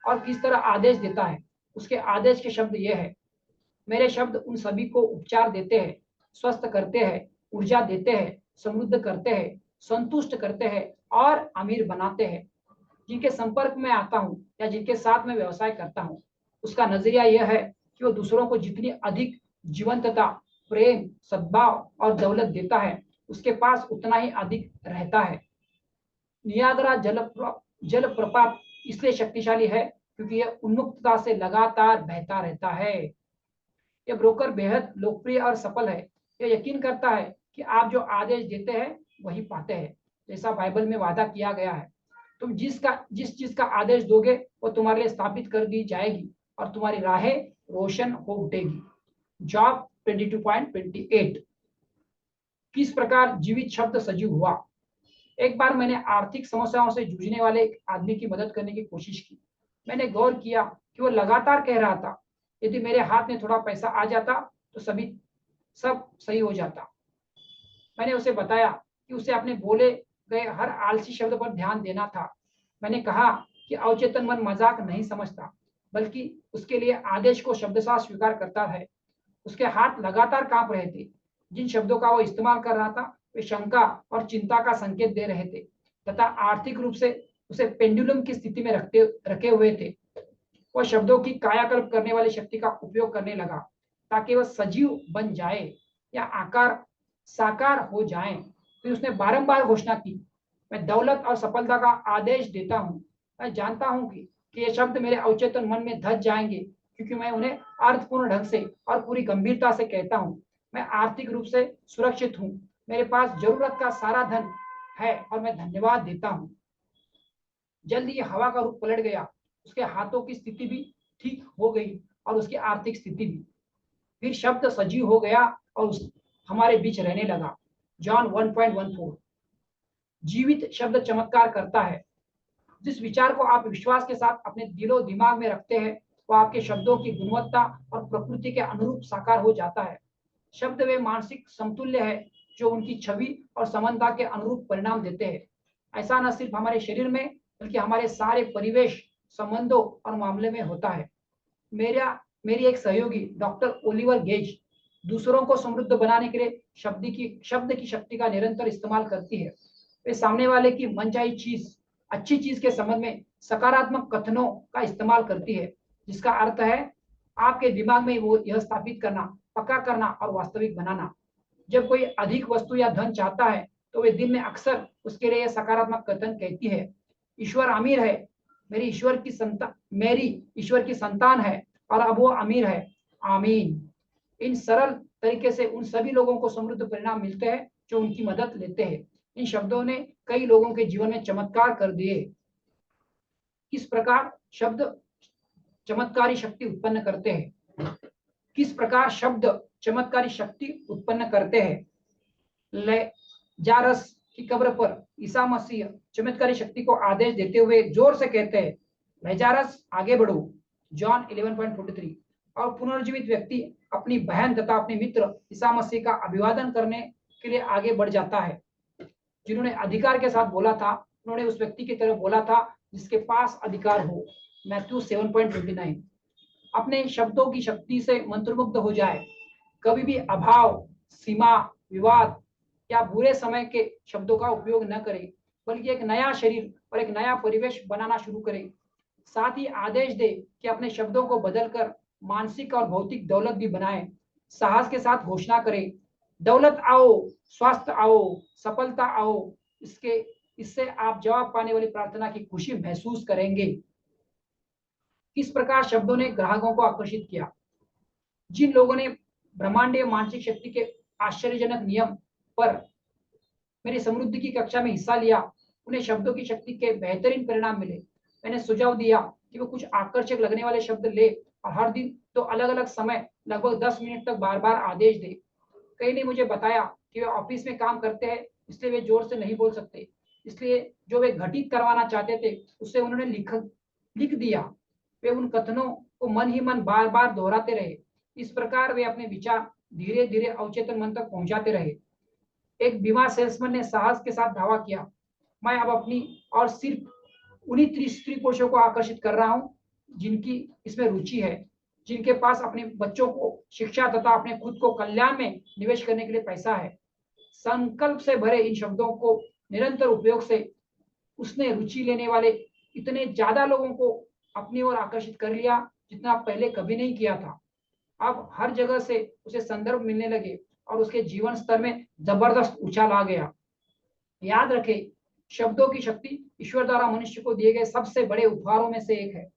और किस तरह आदेश देता है। उसके आदेश के शब्द ये है, मेरे शब्द उन सभी को उपचार देते हैं, स्वस्थ करते हैं, ऊर्जा देते हैं, समृद्ध करते हैं, संतुष्ट करते हैं और अमीर बनाते हैं। जिनके संपर्क में आता हूँ या जिनके साथ मैं व्यवसाय करता हूँ, उसका नजरिया यह है कि वो दूसरों को जितनी अधिक जीवंतता, प्रेम, सद्भाव और दौलत देता है, उसके पास उतना ही अधिक रहता है। नियाग्रा जलप्रपात इसलिए शक्तिशाली है क्योंकि यह उन्मुक्तता से लगातार बहता रहता है। यह ब्रोकर बेहद लोकप्रिय और सफल है। यह यकीन करता है कि आप जो आदेश देते हैं वही पाते हैं, जैसा बाइबल में वादा किया गया है। तुम जिस चीज का आदेश दोगे वो तुम्हारे लिए स्थापित कर दी जाएगी और तुम्हारी राहें रोशन हो उठेगी। जॉब 22.28। किस प्रकार जीवित शब्द सजीव हुआ। एक बार मैंने आर्थिक समस्याओं से जूझने वाले एक आदमी की मदद करने की कोशिश की। मैंने गौर किया कि वो लगातार कह रहा था, यदि मेरे हाथ में थोड़ा पैसा आ जाता तो सब सही हो जाता। मैंने उसे बताया कि उसे अपने बोले गए हर आलसी शब्द पर ध्यान देना था। मैंने कहा कि अवचेतन मन मजाक नहीं समझता, बल्कि उसके लिए आदेश को शब्दशः स्वीकार करता है। उसके हाथ लगातार कांप रहे थे। जिन शब्दों का वो इस्तेमाल कर रहा था वे शंका और चिंता का संकेत दे रहे थे तथा आर्थिक रूप से उसे पेंडुलम की स्थिति में रखे हुए थे। वह शब्दों की कायाकल्प करने वाली शक्ति का उपयोग करने लगा ताकि वह सजीव बन जाए या आकार साकार हो जाए। फिर उसने बारंबार घोषणा की, मैं दौलत और सफलता का आदेश देता हूँ। मैं जानता हूँ कि ये शब्द मेरे अवचेतन मन में धस जाएंगे, क्योंकि मैं उन्हें अर्थपूर्ण ढंग से और पूरी गंभीरता से कहता हूँ। मैं आर्थिक रूप से सुरक्षित हूँ, मेरे पास जरूरत का सारा धन है और मैं धन्यवाद देता हूँ। जल्द ही हवा का रूप पलट गया। उसके हाथों की स्थिति भी ठीक हो गई और उसकी आर्थिक स्थिति भी। फिर शब्द सजीव हो गया और हमारे बीच रहने लगा। जॉन 1.14। जीवित शब्द चमत्कार करता है। जिस विचार को आप विश्वास के साथ अपने दिलो दिमाग में रखते हैं वो आपके शब्दों की गुणवत्ता और प्रकृति के अनुरूप साकार हो जाता है। शब्द वे मानसिक समतुल्य है जो उनकी छवि और समानता के अनुरूप परिणाम देते हैं। ऐसा न सिर्फ हमारे शरीर में बल्कि हमारे सारे परिवेश, संबंधों और मामले में होता है। मेरी एक सहयोगी डॉक्टर ओलिवर गेज दूसरों को समृद्ध बनाने के लिए शब्द की शक्ति का निरंतर इस्तेमाल करती है। वे सामने वाले की मनचाही चीज, अच्छी चीज के संबंध में सकारात्मक कथनों का इस्तेमाल करती है, जिसका अर्थ है आपके दिमाग में वो यह स्थापित करना, पक्का करना और वास्तविक बनाना। जब कोई अधिक वस्तु या धन चाहता है तो वे दिन में अक्सर उसके लिए सकारात्मक कथन कहती है, ईश्वर अमीर है, मेरी ईश्वर की संतान है और अब वो अमीर है, आमीन। इन सरल तरीके से उन सभी लोगों को समृद्ध परिणाम मिलते हैं जो उनकी मदद लेते हैं। इन शब्दों ने कई लोगों के जीवन में चमत्कार कर दिए। किस प्रकार शब्द चमत्कारी शक्ति उत्पन्न करते हैं। किस प्रकार शब्द चमत्कारी शक्ति उत्पन्न करते हैं। लाजरस की कब्र पर ईसा मसीह चमत्कारी शक्ति को आदेश देते हुए जोर से कहते हैं, लाजरस आगे बढ़ो, जॉन 11.43। और पुनर्जीवित व्यक्ति अपनी बहन तथा अपने मित्र ईसा मसीह का अभिवादन करने के लिए आगे बढ़ जाता है। जिन्होंने अधिकार के साथ बोला था उन्होंने उस व्यक्ति की तरफ बोला था जिसके पास अधिकार हो। मैथ्यू 7.29। अपने शब्दों की शक्ति से मंत्रमुग्ध हो जाए। कभी भी अभाव, सीमा, विवाद या बुरे समय के शब्दों का उपयोग न करें, बल्कि एक नया शरीर और एक नया परिवेश बनाना शुरू करें। साथ ही आदेश दे कि अपने शब्दों को बदलकर मानसिक और भौतिक दौलत भी बनाएं। साहस के साथ घोषणा करें, दौलत आओ, स्वास्थ्य आओ, सफलता आओ। इससे आप जवाब पाने वाली प्रार्थना की खुशी महसूस करेंगे। किस प्रकार शब्दों ने ग्राहकों को आकर्षित किया। जिन लोगों ने ब्रह्मांडीय मानसिक शक्ति के आश्चर्यजनक नियम पर मेरी समृद्धि की कक्षा में हिस्सा लिया, उन्हें शब्दों की शक्ति के बेहतरीन परिणाम मिले। मैंने सुझाव दिया कि वो कुछ आकर्षक लगने वाले शब्द ले और हर दिन तो अलग अलग समय लगभग 10 मिनट तक बार बार आदेश दे। कई ने मुझे बताया कि वे ऑफिस में काम करते हैं, इसलिए वे जोर से नहीं बोल सकते, इसलिए जो वे घटित करवाना चाहते थे उसे उन्होंने लिख दिया। वे उन कथनों को मन ही मन बार बार दोहराते रहे। इस प्रकार वे अपने विचार धीरे धीरे अवचेतन मन तक पहुंचाते रहे। एक बीमा सेल्समैन ने साहस के साथ दावा किया, मैं अब अपनी और सिर्फ उन्हीं स्त्री पुरुषों को आकर्षित कर रहा हूं जिनकी इसमें रुचि है, जिनके पास अपने बच्चों को शिक्षा तथा अपने खुद को कल्याण में निवेश करने के लिए पैसा है। संकल्प से भरे इन शब्दों को निरंतर उपयोग से उसने रुचि लेने वाले इतने ज्यादा लोगों को अपनी ओर आकर्षित कर लिया जितना पहले कभी नहीं किया था। अब हर जगह से उसे संदर्भ मिलने लगे और उसके जीवन स्तर में जबरदस्त उछाल आ गया। याद रखें, शब्दों की शक्ति ईश्वर द्वारा मनुष्य को दिए गए सबसे बड़े उपहारों में से एक है।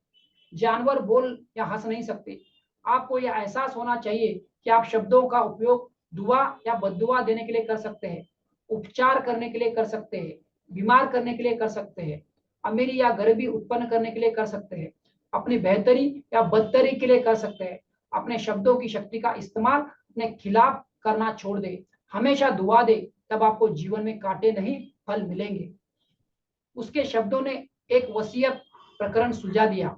जानवर बोल या हंस नहीं सकते। आपको यह एहसास होना चाहिए कि आप शब्दों का उपयोग दुआ या बद्दुआ देने के लिए कर सकते हैं, उपचार करने के लिए कर सकते हैं, बीमार करने के लिए कर सकते हैं। अमीरी या गरीबी उत्पन्न करने के लिए कर सकते हैं, अपनी बेहतरी या बदतरी के लिए कर सकते हैं। अपने शब्दों की शक्ति का इस्तेमाल अपने खिलाफ करना छोड़ दे, हमेशा दुआ दे, तब आपको जीवन में कांटे नहीं फल मिलेंगे। उसके शब्दों ने एक वसीयत प्रकरण सुलझा दिया।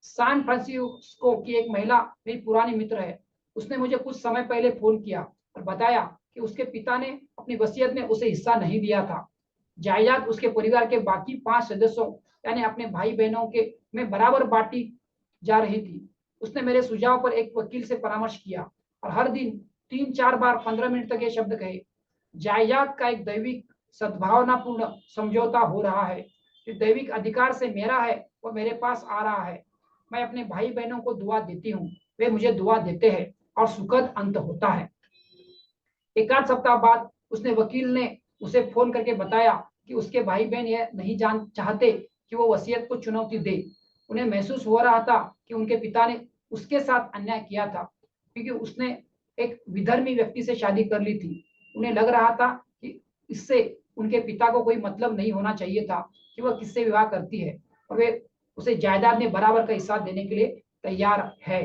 सैन फ्रांसिस्को की एक महिला मेरी पुरानी मित्र है। उसने मुझे कुछ समय पहले फोन किया और बताया कि उसके पिता ने अपनी वसीयत में उसे हिस्सा नहीं दिया था। जायदाद उसके परिवार के बाकी 5 सदस्यों यानी अपने भाई बहनों के में बराबर बांटी जा रही थी। उसने मेरे सुझाव पर एक वकील से परामर्श किया और हर दिन 3-4 बार 15 मिनट तक ये शब्द कहे, जायदाद का एक दैविक सद्भावनापूर्ण समझौता हो रहा है। जो दैविक अधिकार से मेरा है वो मेरे पास आ रहा है। मैं अपने भाई बहनों को दुआ देती हूँ, वे मुझे दुआ देते हैं और सुखद अंत होता है। एक आध सप्ताह बाद उसने वकील ने उसे फोन करके बताया कि उसके भाई बहन यह नहीं जान चाहते कि वो वसीयत को चुनौती दे। उन्हें महसूस हो रहा था कि उनके पिता ने उसके साथ अन्याय किया था, क्योंकि उसने एक विधर्मी व्यक्ति से शादी कर ली थी। उन्हें लग रहा था कि इससे उनके पिता को कोई मतलब नहीं होना चाहिए था कि वह किससे विवाह करती है, और वे उसे जायदाद में बराबर का हिस्सा देने के लिए तैयार है।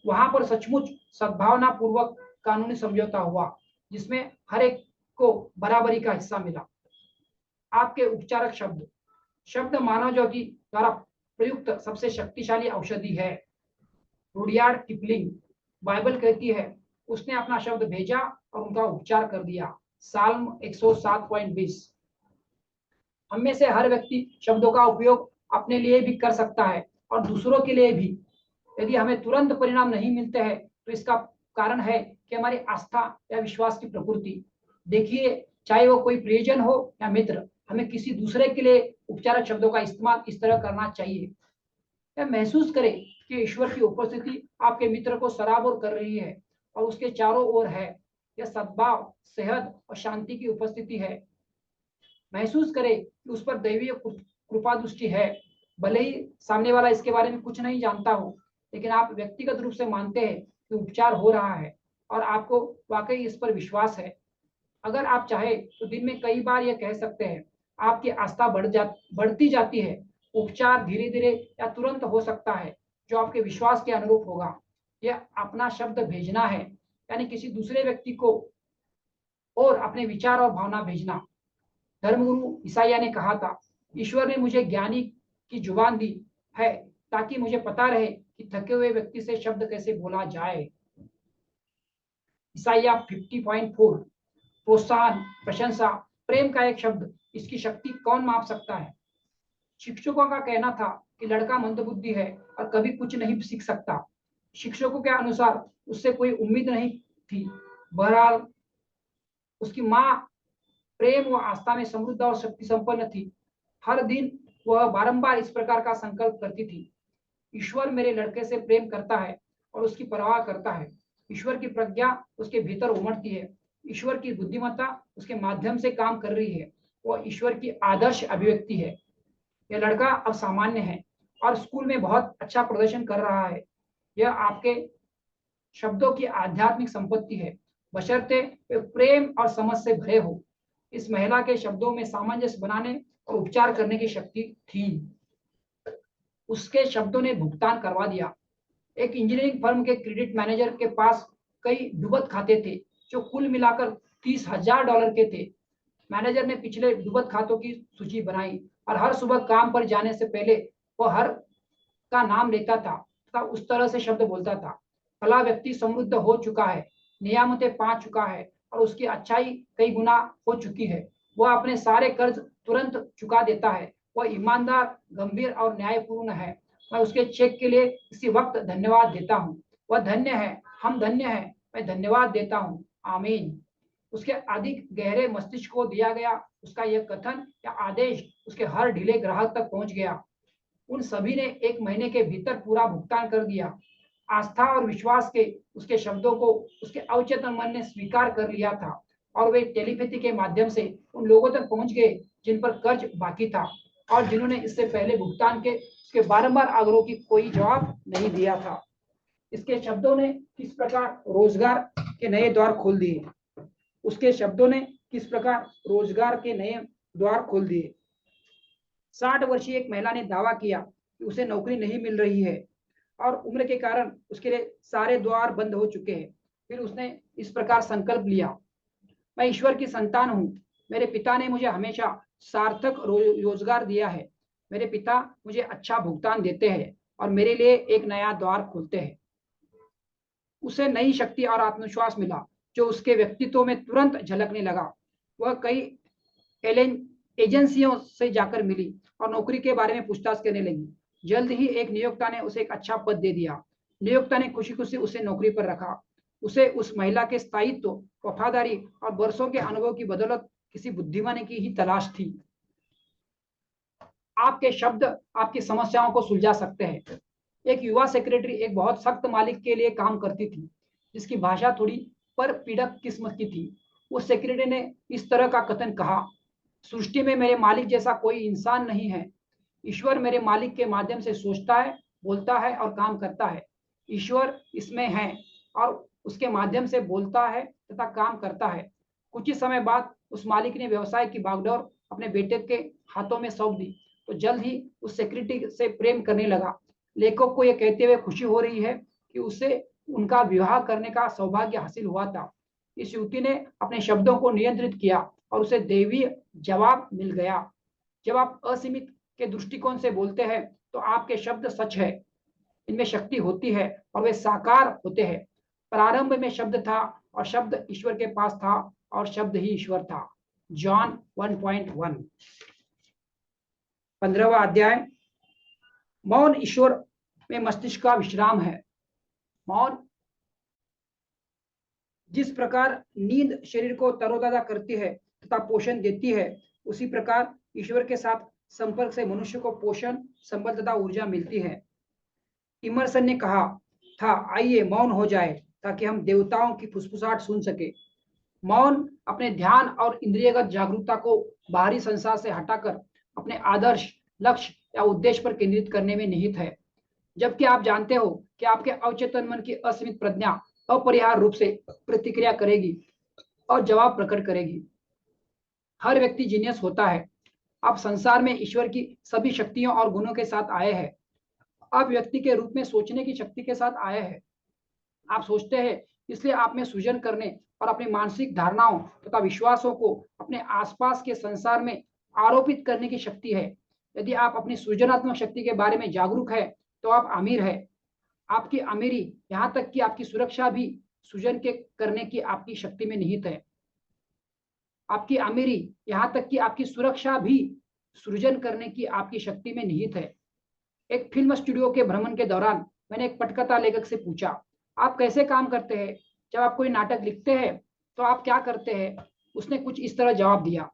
वहां पर सचमुच सद्भावना पूर्वक कानूनी समझौता हुआ, जिसमें हर एक को बराबरी का हिस्सा मिला। आपके उपचारक शब्द शब्द मानव जाति द्वारा प्रयुक्त सबसे शक्तिशाली औषधि है। रुडियार्ड किपलिंग बाइबल कहती है, उसने अपना शब्द भेजा और उनका उपचार कर दिया। साल्म 107.20। हम में से हर व्यक्ति शब्दों का उपयोग अपने लिए भी कर सकता है और दूसरों के लिए भी। यदि हमें तुरंत परिणाम नहीं मिलते हैं तो इसका कारण है कि हमारी आस्था या विश्वास की प्रकृति। देखिए, चाहे वो कोई प्रियजन हो या मित्र, हमें किसी दूसरे के लिए उपचारक शब्दों का इस्तेमाल इस तरह करना चाहिए। या महसूस करें कि ईश्वर की उपस्थिति आपके मित्र को सराबोर कर रही है और उसके चारों ओर है। यह सद्भाव, सेहत और शांति की उपस्थिति है। महसूस करें कि उस पर दैवीय कृपा दृष्टि है। भले ही सामने वाला इसके बारे में कुछ नहीं जानता हो, लेकिन आप व्यक्तिगत रूप से मानते हैं कि उपचार हो रहा है और आपको वाकई इस पर विश्वास है। अगर आप चाहे तो दिन में कई बार यह कह सकते हैं। आपकी आस्था बढ़ती जाती है। उपचार धीरे धीरे या तुरंत हो सकता है, जो आपके विश्वास के अनुरूप होगा। यह अपना शब्द भेजना है, यानी किसी दूसरे व्यक्ति को और अपने विचार और भावना भेजना। धर्मगुरु ईसाइया ने कहा था, ईश्वर ने मुझे ज्ञानी की जुबान दी है ताकि मुझे पता रहे कि थके हुए व्यक्ति से शब्द कैसे बोला जाए। ईसाइया 50.4। प्रोत्साहन, प्रशंसा, प्रेम का एक शब्द, इसकी शक्ति कौन माप सकता है। शिक्षकों का कहना था कि लड़का मंदबुद्धि है और कभी कुछ नहीं सीख सकता। शिक्षकों के अनुसार उससे कोई उम्मीद नहीं थी। बहरहाल उसकी माँ प्रेम व आस्था में समृद्ध और शक्ति संपन्न थी। हर दिन वह बारंबार इस प्रकार का संकल्प करती थी, ईश्वर मेरे लड़के से प्रेम करता है और उसकी परवाह करता है। ईश्वर की प्रज्ञा उसके भीतर उमड़ती है। ईश्वर की बुद्धिमत्ता उसके माध्यम से काम कर रही है। वह ईश्वर की आदर्श अभिव्यक्ति है। यह लड़का अब सामान्य है और स्कूल में बहुत अच्छा प्रदर्शन कर रहा है। यह आपके शब्दों की आध्यात्मिक संपत्ति है, बशर्ते वे प्रेम और समझ से भरे हो। इस महिला के शब्दों में सामंजस्य बनाने और उपचार करने की शक्ति थी। उसके शब्दों ने भुगतान करवा दिया। एक इंजीनियरिंग फर्म के क्रेडिट मैनेजर के पास कई डुबत खाते थे, जो कुल मिलाकर $30,000 के थे। मैनेजर ने पिछले डुबत खातों की सूची बनाई और हर सुबह काम पर जाने से पहले वह हर का नाम लेता था तथा उस तरह से शब्द बोलता था, फला व्यक्ति समृद्ध हो चुका है, नियामतें पा चुका है और उसकी अच्छाई कई गुना हो चुकी है। वह अपने सारे कर्ज तुरंत चुका देता है। वह ईमानदार, गंभीर और न्यायपूर्ण है। मैं उसके चेक के लिए इसी वक्त धन्यवाद देता हूँ। वह धन्य है, हम धन्य हैं, मैं धन्यवाद देता हूँ। आमीन। उसके अधिक गहरे मस्तिष्क को दिया गया उसका यह कथन या आदेश उसके हर ढीले ग्राहक तक पहुंच गया। उन सभी ने 1 महीने के भीतर पूरा भुगतान कर दिया। आस्था और विश्वास के उसके शब्दों को उसके अवचेतन मन ने स्वीकार कर लिया था और वे टेलीपैथी के माध्यम से उन लोगों तक पहुंच गए जिन पर कर्ज बाकी था और जिन्होंने इससे पहले भुगतान के उसके बारंबार आग्रहों की कोई जवाब नहीं दिया था। इसके शब्दों ने किस प्रकार रोजगार के नए द्वार खोल दिए। उसके शब्दों ने किस प्रकार रोजगार के नए द्वार खोल दिए। 60 वर्षीय एक महिला ने दावा किया कि उसे नौकरी नहीं मिल रही है और उम्र के कारण उसके लिए सारे द्वार बंद हो चुके हैं। फिर उसने इस प्रकार संकल्प लिया, मैं ईश्वर की संतान हूँ। मेरे पिता ने मुझे हमेशा सार्थक रोजगार दिया है। मेरे पिता मुझे अच्छा भुगतान देते हैं और मेरे लिए एक नया द्वार खोलते हैं। उसे नई शक्ति और आत्मविश्वास मिला जो उसके व्यक्तित्व में तुरंत झलकने लगा। वह कई एजेंसियों से जाकर मिली और नौकरी के बारे में पूछताछ करने लगी। जल्द ही एक नियोक्ता ने उसे एक अच्छा पद दे दिया। नियोक्ता ने खुशी खुशी उसे नौकरी पर रखा। उसे उस महिला के स्थायित्व, वफादारी और वर्षों के अनुभव की बदौलत किसी बुद्धिमानी की ही तलाश थी। आपके शब्द आपकी समस्याओं को सुलझा सकते हैं। एक युवा सेक्रेटरी एक बहुत सख्त मालिक के लिए काम करती थी, जिसकी भाषा थोड़ी पर पीड़क किस्म की थी। उस सेक्रेटरी ने इस तरह का कथन कहा, सृष्टि में मेरे मालिक जैसा कोई इंसान नहीं है। ईश्वर मेरे मालिक के माध्यम से सोचता है, बोलता है और काम करता है। ईश्वर इसमें है और उसके माध्यम से बोलता है तथा काम करता है। कुछ ही समय बाद उस मालिक ने व्यवसाय की बागडोर अपने बेटे के हाथों में सौंप दी, तो जल्द ही उस सेक्रेटरी से प्रेम करने लगा। लेखक को यह कहते हुए खुशी हो रही है कि उसे उनका विवाह करने का सौभाग्य हासिल हुआ था। इस युवती ने अपने शब्दों को नियंत्रित किया और उसे दैवीय जवाब मिल गया। जब आप असीमित के दृष्टिकोण से बोलते हैं तो आपके शब्द सच है, इनमें शक्ति होती है और वे साकार होते हैं। प्रारंभ में शब्द था और शब्द ईश्वर के पास था और शब्द ही ईश्वर था। जॉन 1:1। 15वां अध्याय। मौन ईश्वर में मस्तिष्क का विश्राम है। मौन जिस प्रकार नींद शरीर को तरोताजा करती है तथा पोषण देती है, उसी प्रकार ईश्वर के साथ संपर्क से मनुष्य को पोषण, संबल तथा ऊर्जा मिलती है। इमर्सन ने कहा था, आइए मौन हो जाए ताकि हम देवताओं की फुसफुसाहट सुन सके। मौन अपने ध्यान और इंद्रियगत जागरूकता को बाहरी संसार से हटाकर अपने आदर्श, लक्ष्य या उद्देश्य पर केंद्रित करने में निहित है। जबकि आप जानते हो कि आपके अवचेतन मन की असीमित प्रज्ञा अपरिहार्य रूप से प्रतिक्रिया करेगी और जवाब प्रकट करेगी। हर व्यक्ति जीनियस होता है। आप संसार में ईश्वर की सभी शक्तियों और गुणों के साथ आए हैं। आप व्यक्ति के रूप में सोचने की शक्ति के साथ आए हैं। आप सोचते हैं, इसलिए आप में सृजन करने और अपनी मानसिक धारणाओं तथा विश्वासों को अपने आसपास के संसार में आरोपित करने की शक्ति है। यदि आप अपनी सृजनात्मक शक्ति के बारे में जागरूक है तो आप अमीर है। आपकी अमीरी, यहाँ तक कि आपकी सुरक्षा भी सृजन के करने की आपकी शक्ति में निहित है। आपकी अमीरी, यहाँ तक कि आपकी सुरक्षा भी सृजन करने की आपकी शक्ति में निहित है। एक फिल्म स्टूडियो के भ्रमण के दौरान मैंने एक पटकथा लेखक से पूछा, आप कैसे काम करते हैं? जब आप कोई नाटक लिखते हैं तो आप क्या करते हैं? उसने कुछ इस तरह जवाब दिया,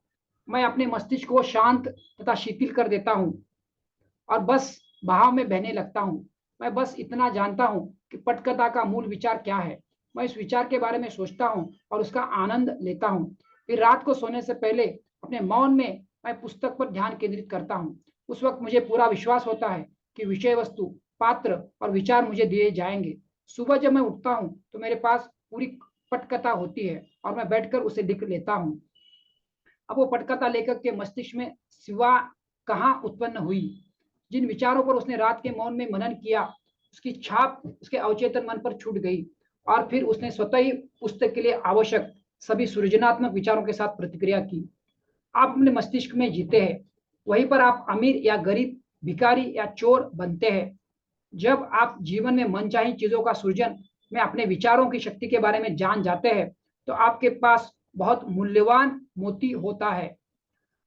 मैं अपने मस्तिष्क को शांत तथा शिथिल कर देता हूँ और बस बहाव में बहने लगता हूँ। मैं बस इतना जानता हूँ कि पटकथा का मूल विचार क्या है। मैं इस विचार के बारे में सोचता हूँ और उसका आनंद लेता हूँ। फिर रात को सोने से पहले अपने मौन में मैं पुस्तक पर ध्यान केंद्रित करता हूँ। उस वक्त मुझे पूरा विश्वास होता है कि विषय वस्तु, पात्र और विचार मुझे दिए जाएंगे। सुबह जब मैं उठता हूँ तो मेरे पास पूरी पटकथा होती है और मैं बैठकर उसे लिख लेता हूँ। अब वो पटकथा लेखक के मस्तिष्क में सिवा कहाँ उत्पन्न हुई। जिन विचारों पर उसने रात के मौन में मनन किया, उसकी छाप उसके अवचेतन मन पर छूट गई और फिर उसने स्वतः ही पुस्तक के लिए आवश्यक सभी सृजनात्मक विचारों के साथ प्रतिक्रिया की। आप अपने मस्तिष्क में जीते हैं, वहीं पर आप अमीर या गरीब, भिखारी या चोर बनते हैं। जब आप जीवन में मनचाही चीजों का सृजन में अपने विचारों की शक्ति के बारे में जान जाते हैं तो आपके पास बहुत मूल्यवान मोती होता है।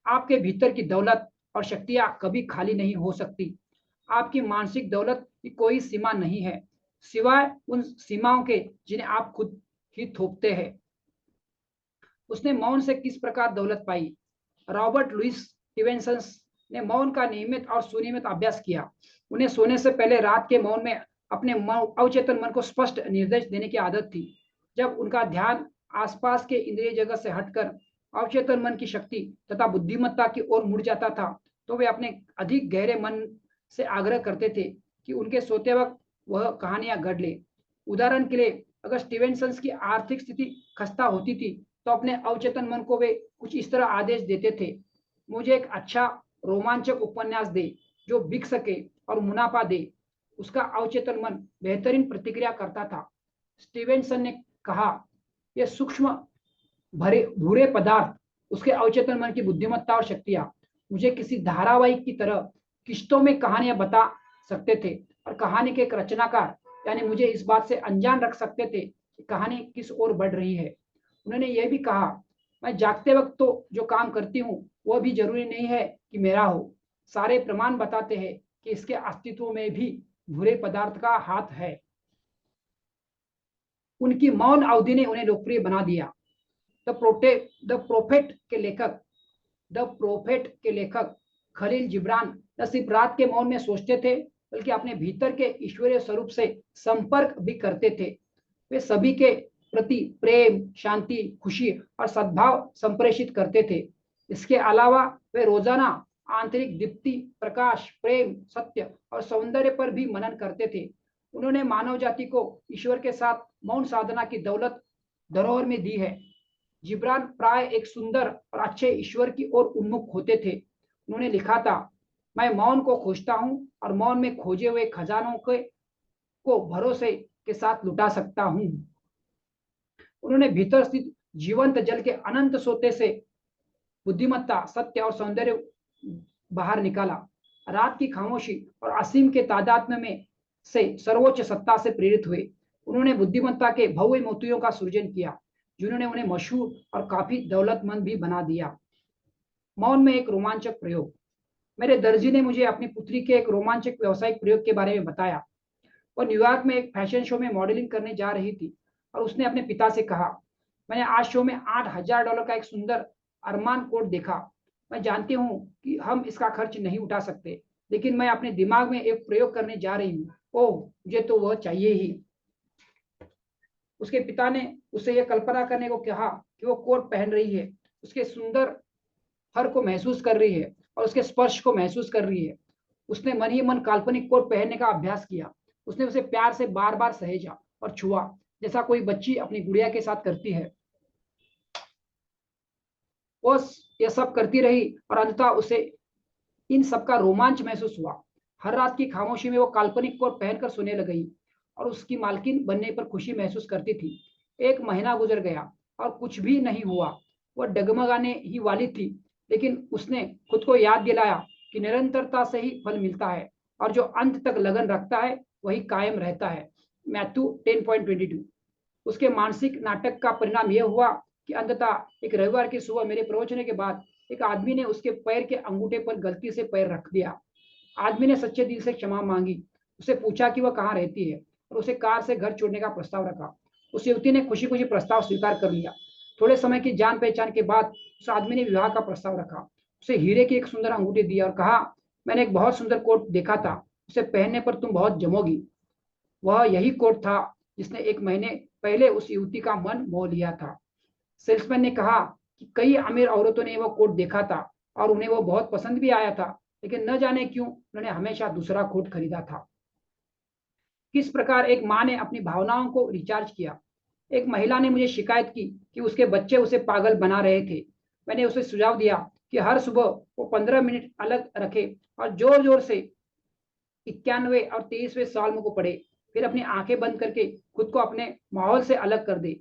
आपके भीतर की दौलत और शक्तियां कभी खाली नहीं हो सकती। आपकी मानसिक दौलत की कोई सीमा नहीं है, सिवाय उन सीमाओं के जिन्हें आप खुद ही थोपते हैं। उसने मौन से किस प्रकार दौलत पाई? रॉबर्ट लुइस स्टीवेंसन ने मौन का नियमित और सुनियमित अभ्यास किया। उन्हें सोने से पहले रात के मौन में अपने अवचेतन मन को स्पष्ट निर्देश देने की आदत थी। जब उनका ध्यान आसपास के इंद्रिय जगत से हटकर अवचेतन मन की शक्ति तथा बुद्धिमत्ता की ओर मुड़ जाता था, तो वे अपने अधिक गहरे मन से आग्रह करते थे कि उनके सोते वक्त वह कहानियां गढ़ ले। उदाहरण के लिए, अगर स्टीवेंसन की आर्थिक स्थिति खस्ता होती थी तो अपने अवचेतन मन को वे कुछ इस तरह आदेश देते थे, मुझे एक अच्छा रोमांचक उपन्यास दे जो बिक सके और मुनाफा दे, उसका अवचेतन मन बेहतरीन प्रतिक्रिया करता था। स्टीवेंसन ने कहा, यह सूक्ष्म भरे भूरे पदार्थ, उसके अवचेतन मन की बुद्धिमत्ता और शक्तियां मुझे किसी धारावाहिक की तरह किश्तों में कहानियां बता सकते थे, और कहानी के एक रचनाकार यानी मुझे इस बात से अनजान रख सकते थे कि कहानी किस ओर बढ़ रही है। उन्होंने यह भी कहा, मैं जागते वक्त तो जो काम करती हूँ वह भी जरूरी नहीं है कि मेरा हो। सारे प्रमाण बताते हैं कि इसके अस्तित्व में भी बुरे पदार्थ का हाथ है। उनकी मौन अवधि ने उन्हें लोकप्रिय बना दिया। द प्रोफेट के लेखक खलील जिब्रान न सिर्फ रात के मौन में सोचते थे, बल्कि अपने भीतर के ईश्वरीय स्वरूप से संपर्क भी करते थे। वे सभी के प्रति प्रेम, शांति, खुशी और सद्भाव संप्रेषित करते थे। इसके अलावा वे रोजाना आंतरिक दीप्ति, प्रकाश, प्रेम, सत्य और सौंदर्य पर भी मनन करते थे। उन्होंने मानव जाति को ईश्वर के साथ मौन साधना की दौलत धरोहर में दी है। जिब्रान प्राय एक सुंदर और अच्छे ईश्वर की ओर उन्मुख होते थे। उन्होंने लिखा था, मैं मौन को खोजता हूं और मौन में खोजे हुए खजानों को भरोसे के साथ लुटा सकता हूं। उन्होंने भीतर स्थित जीवंत जल के अनंत सोते से बुद्धिमत्ता, सत्य और सौंदर्य बाहर निकाला। रात की खामोशी और असीम के तादात्म्य में से सर्वोच्च सत्ता से प्रेरित हुए। उन्होंने बुद्धिमत्ता के भव्य मोतियों का सृजन किया, जिन्होंने उन्हें मशहूर और काफी दौलतमंद भी बना दिया। मौन में एक रोमांचक प्रयोग। मेरे दर्जी ने मुझे अपनी पुत्री के एक रोमांचक व्यवसायिक प्रयोग के बारे में बताया। वह न्यूयॉर्क में एक फैशन शो में मॉडलिंग करने जा रही थी और उसने अपने पिता से कहा, मैंने आज शो में $8,000 का एक सुंदर अरमान कोट देखा। मैं जानती हूँ कि हम इसका खर्च नहीं उठा सकते, लेकिन मैं अपने दिमाग में एक प्रयोग करने जा रही हूँ। ओह, मुझे तो वह चाहिए ही। उसके पिता ने उसे यह कल्पना करने को कहा कि वो कोट पहन रही है, उसके सुंदर फर को महसूस कर रही है और उसके स्पर्श को महसूस कर रही है। उसने मन ही मन काल्पनिक कोट पहनने का अभ्यास किया। उसने उसे प्यार से बार बार सहेजा और छुआ, जैसा कोई बच्ची अपनी गुड़िया के साथ करती है। वो यह सब करती रही और अंततः उसे इन सब का रोमांच महसूस हुआ। हर रात की खामोशी में वो काल्पनिक कोट पहनकर सोने लगी और उसकी मालकिन बनने पर खुशी महसूस करती थी। 1 महीना गुजर गया और कुछ भी नहीं हुआ। वह डगमगाने ही वाली थी, लेकिन उसने खुद को याद दिलाया कि निरंतरता से ही फल मिलता है और जो अंत तक लगन रखता है वही कायम रहता है। मैथ्यू 10:22। उसके मानसिक नाटक का परिणाम यह हुआ कि अंततः एक रविवार की सुबह मेरे प्रवचन के बाद एक आदमी ने उसके पैर के अंगूठे पर गलती से पैर रख दिया। आदमी ने सच्चे दिल से क्षमा मांगी, उसे पूछा कि वह कहाँ रहती है और उसे कार से घर छोड़ने का प्रस्ताव रखा। उस युवती ने खुशी खुशी प्रस्ताव स्वीकार कर लिया। थोड़े समय की जान पहचान के बाद उस आदमी ने विवाह का प्रस्ताव रखा। उसे हीरे की एक सुंदर अंगूठी दी और कहा, मैंने एक बहुत सुंदर कोट देखा था, उसे पहनने पर तुम बहुत जमोगी। वह यही कोट था जिसने 1 महीने पहले उस युवती का मन मोह लिया था। सेल्समैन ने कहा कि कई अमीर औरतों ने वह कोट देखा था और उन्हें वो बहुत पसंद भी आया था, लेकिन न जाने क्यों उन्होंने हमेशा दूसरा कोट खरीदा था। किस प्रकार एक माँ ने अपनी भावनाओं को रिचार्ज किया। एक महिला ने मुझे शिकायत की कि उसके बच्चे उसे पागल बना रहे थे। मैंने उसे सुझाव दिया कि हर सुबह वो 15 मिनट अलग रखे और जोर जोर से 91 और 23वें साल को पढ़े, फिर अपनी आंखें बंद करके खुद को अपने माहौल से अलग कर दे।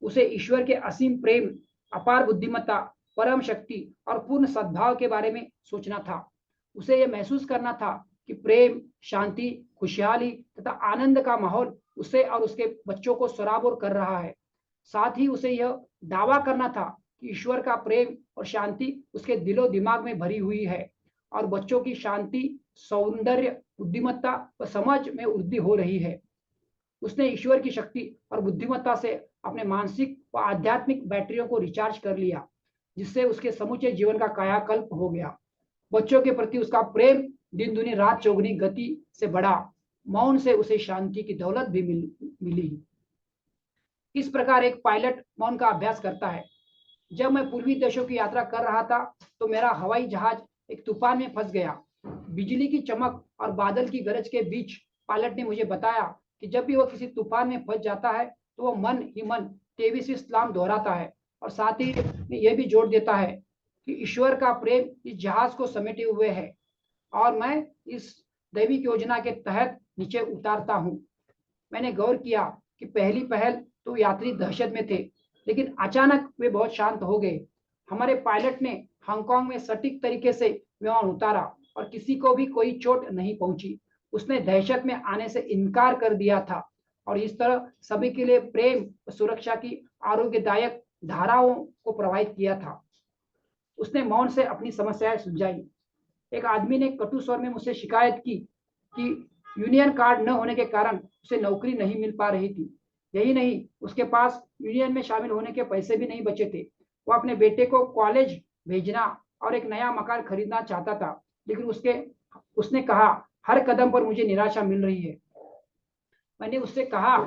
उसे ईश्वर के असीम प्रेम, अपार बुद्धिमत्ता, परम शक्ति और पूर्ण सद्भाव के बारे में सोचना था। उसे यह महसूस करना था कि प्रेम, शांति, खुशहाली तथा आनंद का माहौल उसे और उसके बच्चों को सराबोर कर रहा है। साथ ही उसे यह दावा करना था कि ईश्वर का प्रेम और शांति उसके दिलो दिमाग में भरी हुई है और बच्चों की शांति, सौंदर्य, बुद्धिमत्ता व समझ में वृद्धि हो रही है। उसने ईश्वर की शक्ति और बुद्धिमत्ता से अपने मानसिक व आध्यात्मिक बैटरियों को रिचार्ज कर लिया, जिससे उसके समूचे जीवन का कायाकल्प हो गया। बच्चों के प्रति उसका प्रेम दिन दुनी रात चौगुनी गति से बढ़ा। मौन से उसे शांति की दौलत भी मिली। इस प्रकार एक पायलट मौन का अभ्यास करता है। जब मैं पूर्वी देशों की यात्रा कर रहा था तो मेरा हवाई जहाज एक तूफान में फंस गया। बिजली की चमक और बादल की गरज के बीच पायलट ने मुझे बताया कि जब भी वह किसी तूफान में फंस जाता है तो वह मन ही मन 23 इस्लाम दोहराता है और साथ ही यह भी जोड़ देता है कि ईश्वर का प्रेम इस जहाज को समेटे हुए है और मैं इस दैविक योजना के तहत नीचे उतारता हूँ। मैंने गौर किया कि पहली पहल तो यात्री दहशत में थे, लेकिन अचानक वे बहुत शांत हो गए। हमारे पायलट ने हांगकांग में सटीक तरीके से विमान उतारा और किसी को भी कोई चोट नहीं पहुंची। उसने दहशत में आने से इनकार कर दिया था और इस तरह सभी के लिए प्रेम और सुरक्षा की आरोग्यदायक धाराओं को प्रवाहित किया था। उसने मौन से अपनी समस्याएं सुलझाई। एक आदमी ने कटु स्वर में मुझसे शिकायत की कि यूनियन कार्ड न होने के कारण उसे नौकरी नहीं मिल पा रही थी। यही नहीं, उसके पास यूनियन में शामिल होने के पैसे भी नहीं बचे थे। वो अपने बेटे को कॉलेज भेजना और एक नया मकान खरीदना चाहता था, लेकिन उसने कहा, हर कदम पर मुझे निराशा मिल रही है। मैंने उससे कहा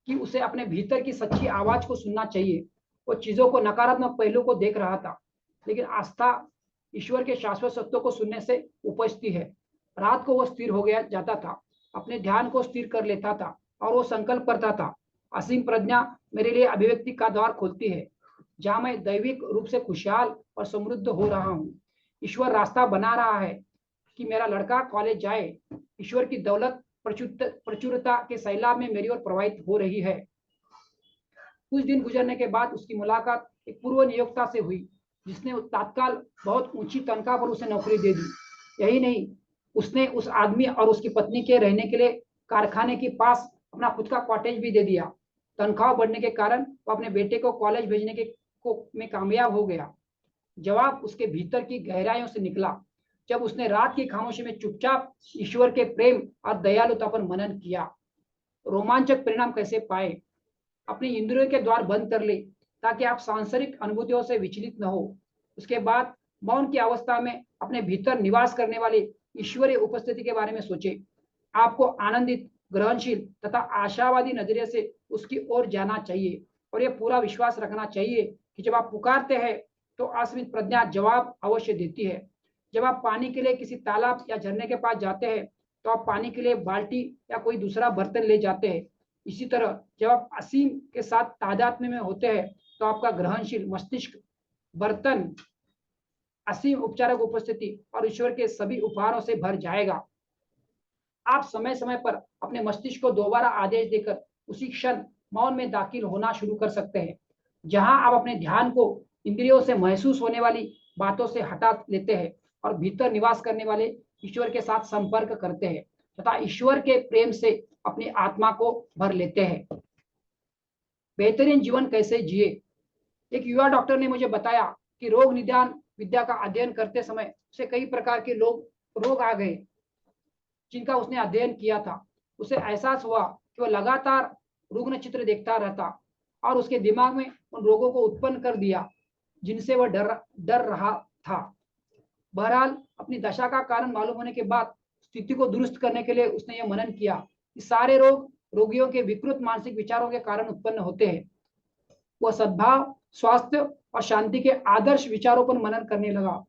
कि उसे अपने भीतर की सच्ची आवाज को सुनना चाहिए। वो चीजों को नकारात्मक पहलू को देख रहा था, लेकिन आस्था ईश्वर के शाश्वत सत्यों को सुनने से उपजती है। रात को वो स्थिर हो गया जाता था, अपने ध्यान को स्थिर कर लेता था और वो संकल्प करता था, असीम प्रज्ञा मेरे लिए अभिव्यक्ति का द्वार खोलती है, जहां मैं दैविक रूप से खुशहाल और समृद्ध हो रहा हूँ। ईश्वर रास्ता बना रहा है कि मेरा लड़का कॉलेज जाए। ईश्वर की दौलत प्रचुरता के सैलाब में मेरी ओर प्रवाहित हो रही है। कुछ दिन गुजरने के बाद उसकी मुलाकात एक पूर्व नियोक्ता से हुई, जिसने तत्काल बहुत ऊंची तनख्वाह पर उसे नौकरी दे दी। यही नहीं, उसने उस आदमी और उसकी पत्नी के रहने के लिए कारखाने के पास अपना खुद का कॉटेज भी दे दिया। तनख्वाह बढ़ने के कारण वो अपने बेटे को कॉलेज भेजने के में कामयाब हो गया। जवाब उसके भीतर की गहराइयों से निकला, जब उसने रात की खामोशी में चुपचाप ईश्वर के प्रेम और दयालुता पर मनन किया। रोमांचक परिणाम कैसे पाए? अपनी इंद्रियों के द्वार बंद कर ले, ताकि आप सांसारिक अनुभूतियों से विचलित न हो। उसके बाद मौन की अवस्था में अपने भीतर निवास करने वाली ईश्वरीय उपस्थिति के बारे में सोचे। आपको आनंदित, ग्रहणशील तथा आशावादी नजरिए से उसकी ओर जाना चाहिए और यह पूरा विश्वास रखना चाहिए कि जब आप पुकारते हैं तो असीमित प्रज्ञा जवाब अवश्य देती है। जब आप पानी के लिए किसी तालाब या झरने के पास जाते हैं तो आप पानी के लिए बाल्टी या कोई दूसरा बर्तन ले जाते हैं। इसी तरह जब आप असीम के साथ तादात्म्य में होते हैं तो आपका ग्रहणशील मस्तिष्क बर्तन असीम उपचारक उपस्थिति और ईश्वर के सभी उपहारों से भर जाएगा। आप समय समय पर अपने मस्तिष्क को दोबारा आदेश देकर उसी क्षण मौन में दाखिल होना शुरू कर सकते हैं, जहां आप अपने ध्यान को इंद्रियों से महसूस होने वाली बातों से हटा लेते हैं और भीतर निवास करने वाले ईश्वर के साथ संपर्क करते हैं तथा ईश्वर के प्रेम से अपनी आत्मा को भर लेते हैं। बेहतरीन जीवन कैसे जिए? एक युवा डॉक्टर ने मुझे बताया कि रोग निदान विद्या का अध्ययन करते समय उसे कई प्रकार के रोग आ गए जिनका उसने अध्ययन किया था। उसे एहसास हुआ कि वह लगातार रुग्ण चित्र देखता रहता और उसके दिमाग में उन रोगों को उत्पन्न कर दिया जिनसे वह डर रहा था। बहरहाल अपनी दशा का कारण मालूम होने के बाद स्थिति को दुरुस्त करने के लिए उसने यह मनन किया कि सारे रोग रोगियों के विकृत मानसिक विचारों के कारण उत्पन्न होते हैं। वह सद्भाव, स्वास्थ्य और शांति के आदर्श विचारों पर मनन करने लगा।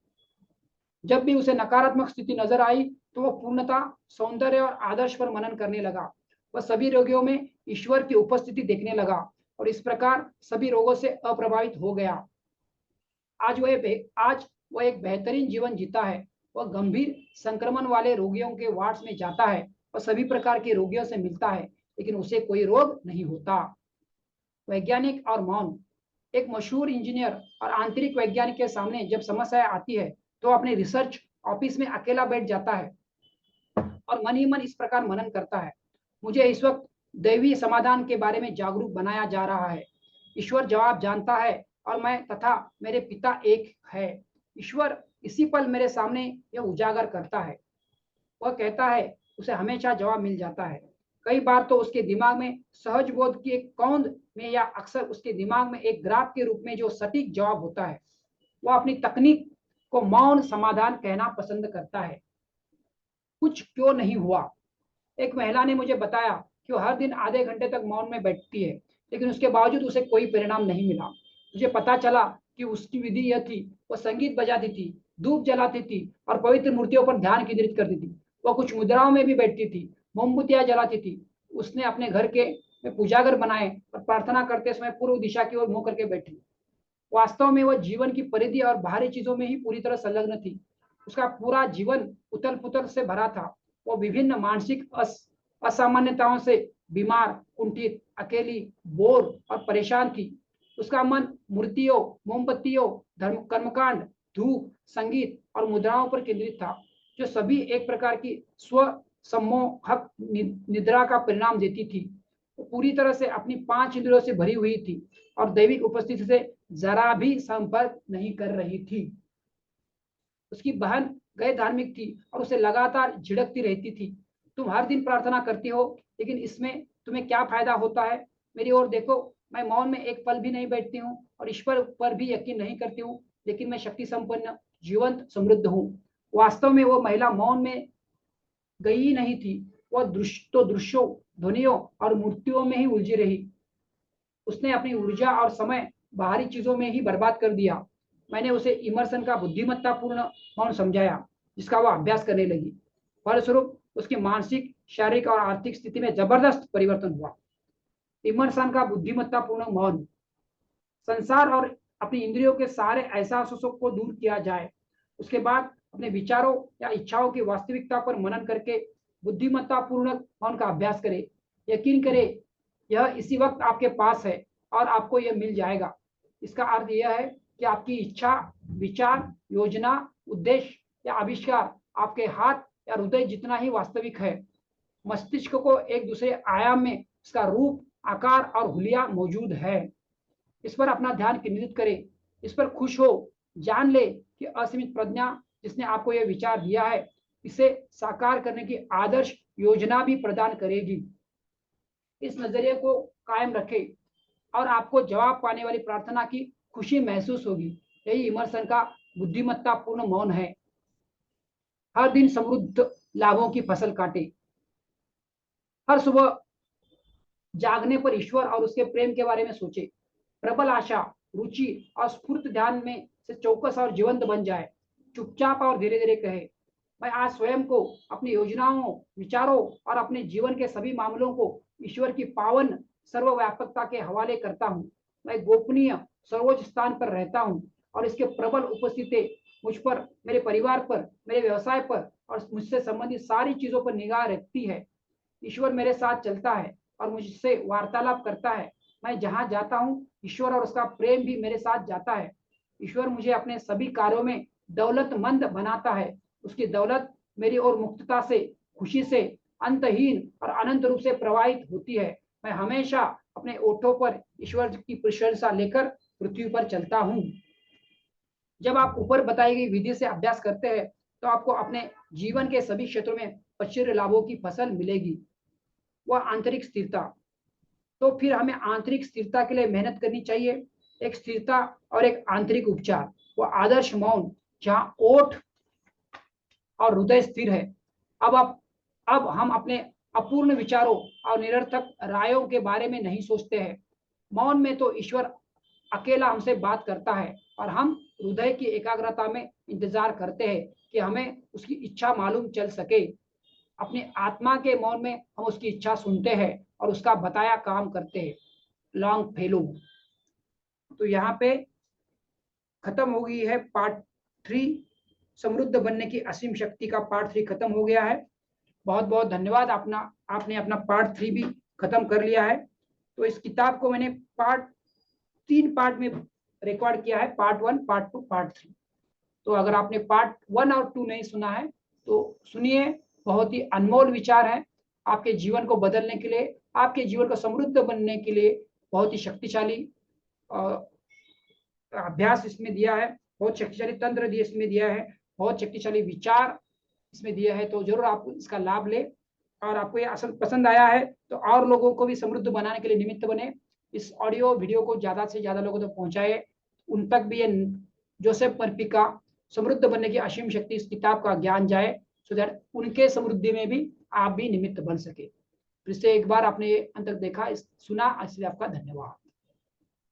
जब भी उसे नकारात्मक स्थिति नजर आई तो वह पूर्णता, सौंदर्य और आदर्श पर मनन करने लगा। वह सभी रोगियों में ईश्वर की उपस्थिति देखने लगा और इस प्रकार सभी रोगों से अप्रभावित हो गया। आज वह एक बेहतरीन जीवन जीता है। वह गंभीर संक्रमण वाले रोगियों के वार्ड्स में जाता है और सभी प्रकार के रोगियों से मिलता है, लेकिन उसे कोई रोग नहीं होता। वैज्ञानिक और मौन। एक मशहूर इंजीनियर और आंतरिक वैज्ञानिक के सामने जब समस्या आती है तो अपने रिसर्च ऑफिस में अकेला बैठ जाता है और मन ही मन इस प्रकार मनन करता है, मुझे इस वक्त दैवीय समाधान के बारे में जागरूक बनाया जा रहा है। ईश्वर जवाब जानता है और मैं तथा मेरे पिता एक है। ईश्वर इसी पल मेरे सामने यह उजागर करता है। वह कहता है, उसे हमेशा जवाब मिल जाता है। कई बार तो उसके दिमाग में सहज बोध की एक कौंध में या अक्सर उसके दिमाग में एक ग्राफ के रूप में जो सटीक जवाब होता है। वह अपनी तकनीक को मौन समाधान कहना पसंद करता है। कुछ क्यों नहीं हुआ? एक महिला ने मुझे बताया कि वो हर दिन आधे घंटे तक मौन में बैठती है, लेकिन उसके बावजूद उसे कोई परिणाम नहीं मिला। मुझे पता चला कि उसकी विधि यह थी, वह संगीत बजाती थी, धूप जलाती थी और पवित्र मूर्तियों पर ध्यान केंद्रित करती थी। वह कुछ मुद्राओं में भी बैठती थी, मोमबत्तियां जलाती थी। उसने अपने घर के में पूजागर बनाए और प्रार्थना करते समय पूर्व दिशा की ओर मुंह करके बैठी। वास्तव में वह जीवन की परिधि और बाहरी चीजों में ही पूरी तरह संलग्न थी। उसका पूरा जीवन उथल पुथल से भरा था। वो विभिन्न मानसिक असामान्यताओं से बीमार, कुंठित, अकेली, बोर और परेशान थी। उसका मन मूर्तियों, मोमबत्तियों, धर्म, कर्मकांड, धूप, संगीत और मुद्राओं पर केंद्रित था, जो सभी एक प्रकार की स्व सम्मोहक निद्रा का परिणाम देती थी। वो पूरी तरह से अपनी 5 इंद्रियों से भरी हुई थी और दैविक उपस्थिति से जरा भी संपर्क नहीं कर रही थी। उसकी बहन गैर धार्मिक थी और उसे लगातार झिड़कती रहती थी। तुम हर दिन प्रार्थना करती हो, लेकिन इसमें तुम्हें क्या फायदा होता है? मेरी ओर देखो, मैं मौन में एक पल भी नहीं बैठती हूँ और ईश्वर पर भी यकीन नहीं करती हूँ, लेकिन मैं शक्ति संपन्न, जीवंत, समृद्ध हूँ। वास्तव में वो महिला मौन में गई ही नहीं थी। वह दृश्यों, ध्वनियों और मूर्तियों में ही उलझी रही। उसने अपनी ऊर्जा और समय बाहरी चीजों में ही बर्बाद कर दिया। मैंने उसे इमर्सन का बुद्धिमत्तापूर्ण मौन समझाया, जिसका वह अभ्यास करने लगी। फलस्वरूप उसकी मानसिक, शारीरिक और आर्थिक स्थिति में जबरदस्त परिवर्तन हुआ। इमर्सन का बुद्धिमत्तापूर्ण मौन। संसार और अपनी इंद्रियों के सारे एहसासों को दूर किया जाए। उसके बाद अपने विचारों या इच्छाओं की वास्तविकता पर मनन करके बुद्धिमत्तापूर्ण मौन का अभ्यास करें। यकीन करें, यह इसी वक्त आपके पास है और आपको यह मिल जाएगा। इसका अर्थ यह है कि आपकी इच्छा, विचार, योजना, उद्देश्य या आविष्कार आपके हाथ या हृदय जितना ही वास्तविक है। मस्तिष्क को एक दूसरे आयाम में इसका रूप, आकार और हुलिया मौजूद है। इस पर अपना ध्यान केंद्रित करें, इस पर खुश हो। जान ले कि असीमित प्रज्ञा जिसने आपको यह विचार दिया है, इसे साकार करने की आदर्श योजना भी प्रदान करेगी। इस नजरिए को कायम रखें और आपको जवाब पाने वाली प्रार्थना की खुशी महसूस होगी। यही इमर्सन का बुद्धिमत्तापूर्ण मौन है। हर दिन समृद्ध लाभों की फसल काटे। हर सुबह जागने पर ईश्वर और उसके प्रेम के बारे में सोचे। प्रबल आशा, रुचि और स्फूर्त ध्यान में से चौकस और जीवंत बन जाए। चुपचाप और धीरे धीरे कहे, मैं आज स्वयं को, अपनी योजनाओं, विचारों और अपने जीवन के सभी मामलों को ईश्वर की पावन सर्वव्यापकता के हवाले करता हूँ। मैं गोपनीय सर्वोच्च स्थान पर रहता हूँ और इसके प्रबल उपस्थिति मुझ पर, मेरे परिवार पर, मेरे व्यवसाय पर और मुझसे संबंधित सारी चीजों पर निगाह रखती है। ईश्वर मेरे साथ चलता है और मुझसे वार्तालाप करता है। मैं जहां जाता हूं, ईश्वर और उसका प्रेम भी मेरे साथ जाता है। ईश्वर मुझे अपने सभी कार्यों में दौलतमंद बनाता है। उसकी दौलत मेरी ओर मुक्तता से, खुशी से, अंतहीन और अनंत रूप से प्रवाहित होती है। मैं हमेशा अपने ओठों पर ईश्वर की प्रशंसा लेकर पृथ्वी पर चलता हूँ। जब आप ऊपर बताई गई विधि से अभ्यास करते हैं, तो आपको अपने जीवन के सभी क्षेत्रों में आश्चर्य लाभों की फसल मिलेगी। वह आंतरिक स्थिरता। तो फिर हमें आंतरिक स्थिरता के लिए मेहनत करनी चाहिए। एक स्थिरता और एक आंतरिक उपचार, वो आदर्श मौन, जहां ओठ और हृदय स्थिर है। अब हम अपने अपूर्ण विचारों और निरर्थक रायों के बारे में नहीं सोचते हैं। मौन में तो ईश्वर अकेला हमसे बात करता है और हम हृदय की एकाग्रता में इंतजार करते हैं कि हमें उसकी इच्छा मालूम चल सके। अपनी आत्मा के मौन में हम उसकी इच्छा सुनते हैं और उसका बताया काम करते हैं। Long fellow. तो यहाँ पे खत्म हो गई है पार्ट 3, समृद्ध बनने की असीम शक्ति का पार्ट 3 खत्म हो गया है। बहुत बहुत धन्यवाद। आपने अपना पार्ट 3 भी खत्म कर लिया है। तो इस किताब को मैंने 3 पार्ट में रिकॉर्ड किया है, पार्ट 1, पार्ट 2, पार्ट 3। तो अगर आपने पार्ट 1 और 2 नहीं सुना है तो सुनिए। बहुत ही अनमोल विचार है। आपके जीवन को बदलने के लिए, आपके जीवन को समृद्ध बनने के लिए बहुत ही शक्तिशाली अभ्यास इसमें दिया है, बहुत शक्तिशाली तंत्र दिए इसमें दिया है, बहुत शक्तिशाली विचार इसमें दिया है। तो जरूर आप इसका लाभ ले। और आपको ये असल पसंद आया है तो और लोगों को भी समृद्ध बनाने के लिए निमित्त बने। इस ऑडियो वीडियो को ज्यादा से ज्यादा लोगों तक पहुंचाए, उन तक भी ये जोसेफ मर्फी का समृद्ध बनने की असीम शक्ति इस किताब का ज्ञान जाए, सो दैट उनके समृद्धि में भी आप भी निमित्त बन सके। फिर से एक बार आपने अंत तक देखा, सुना, इसलिए आपका धन्यवाद।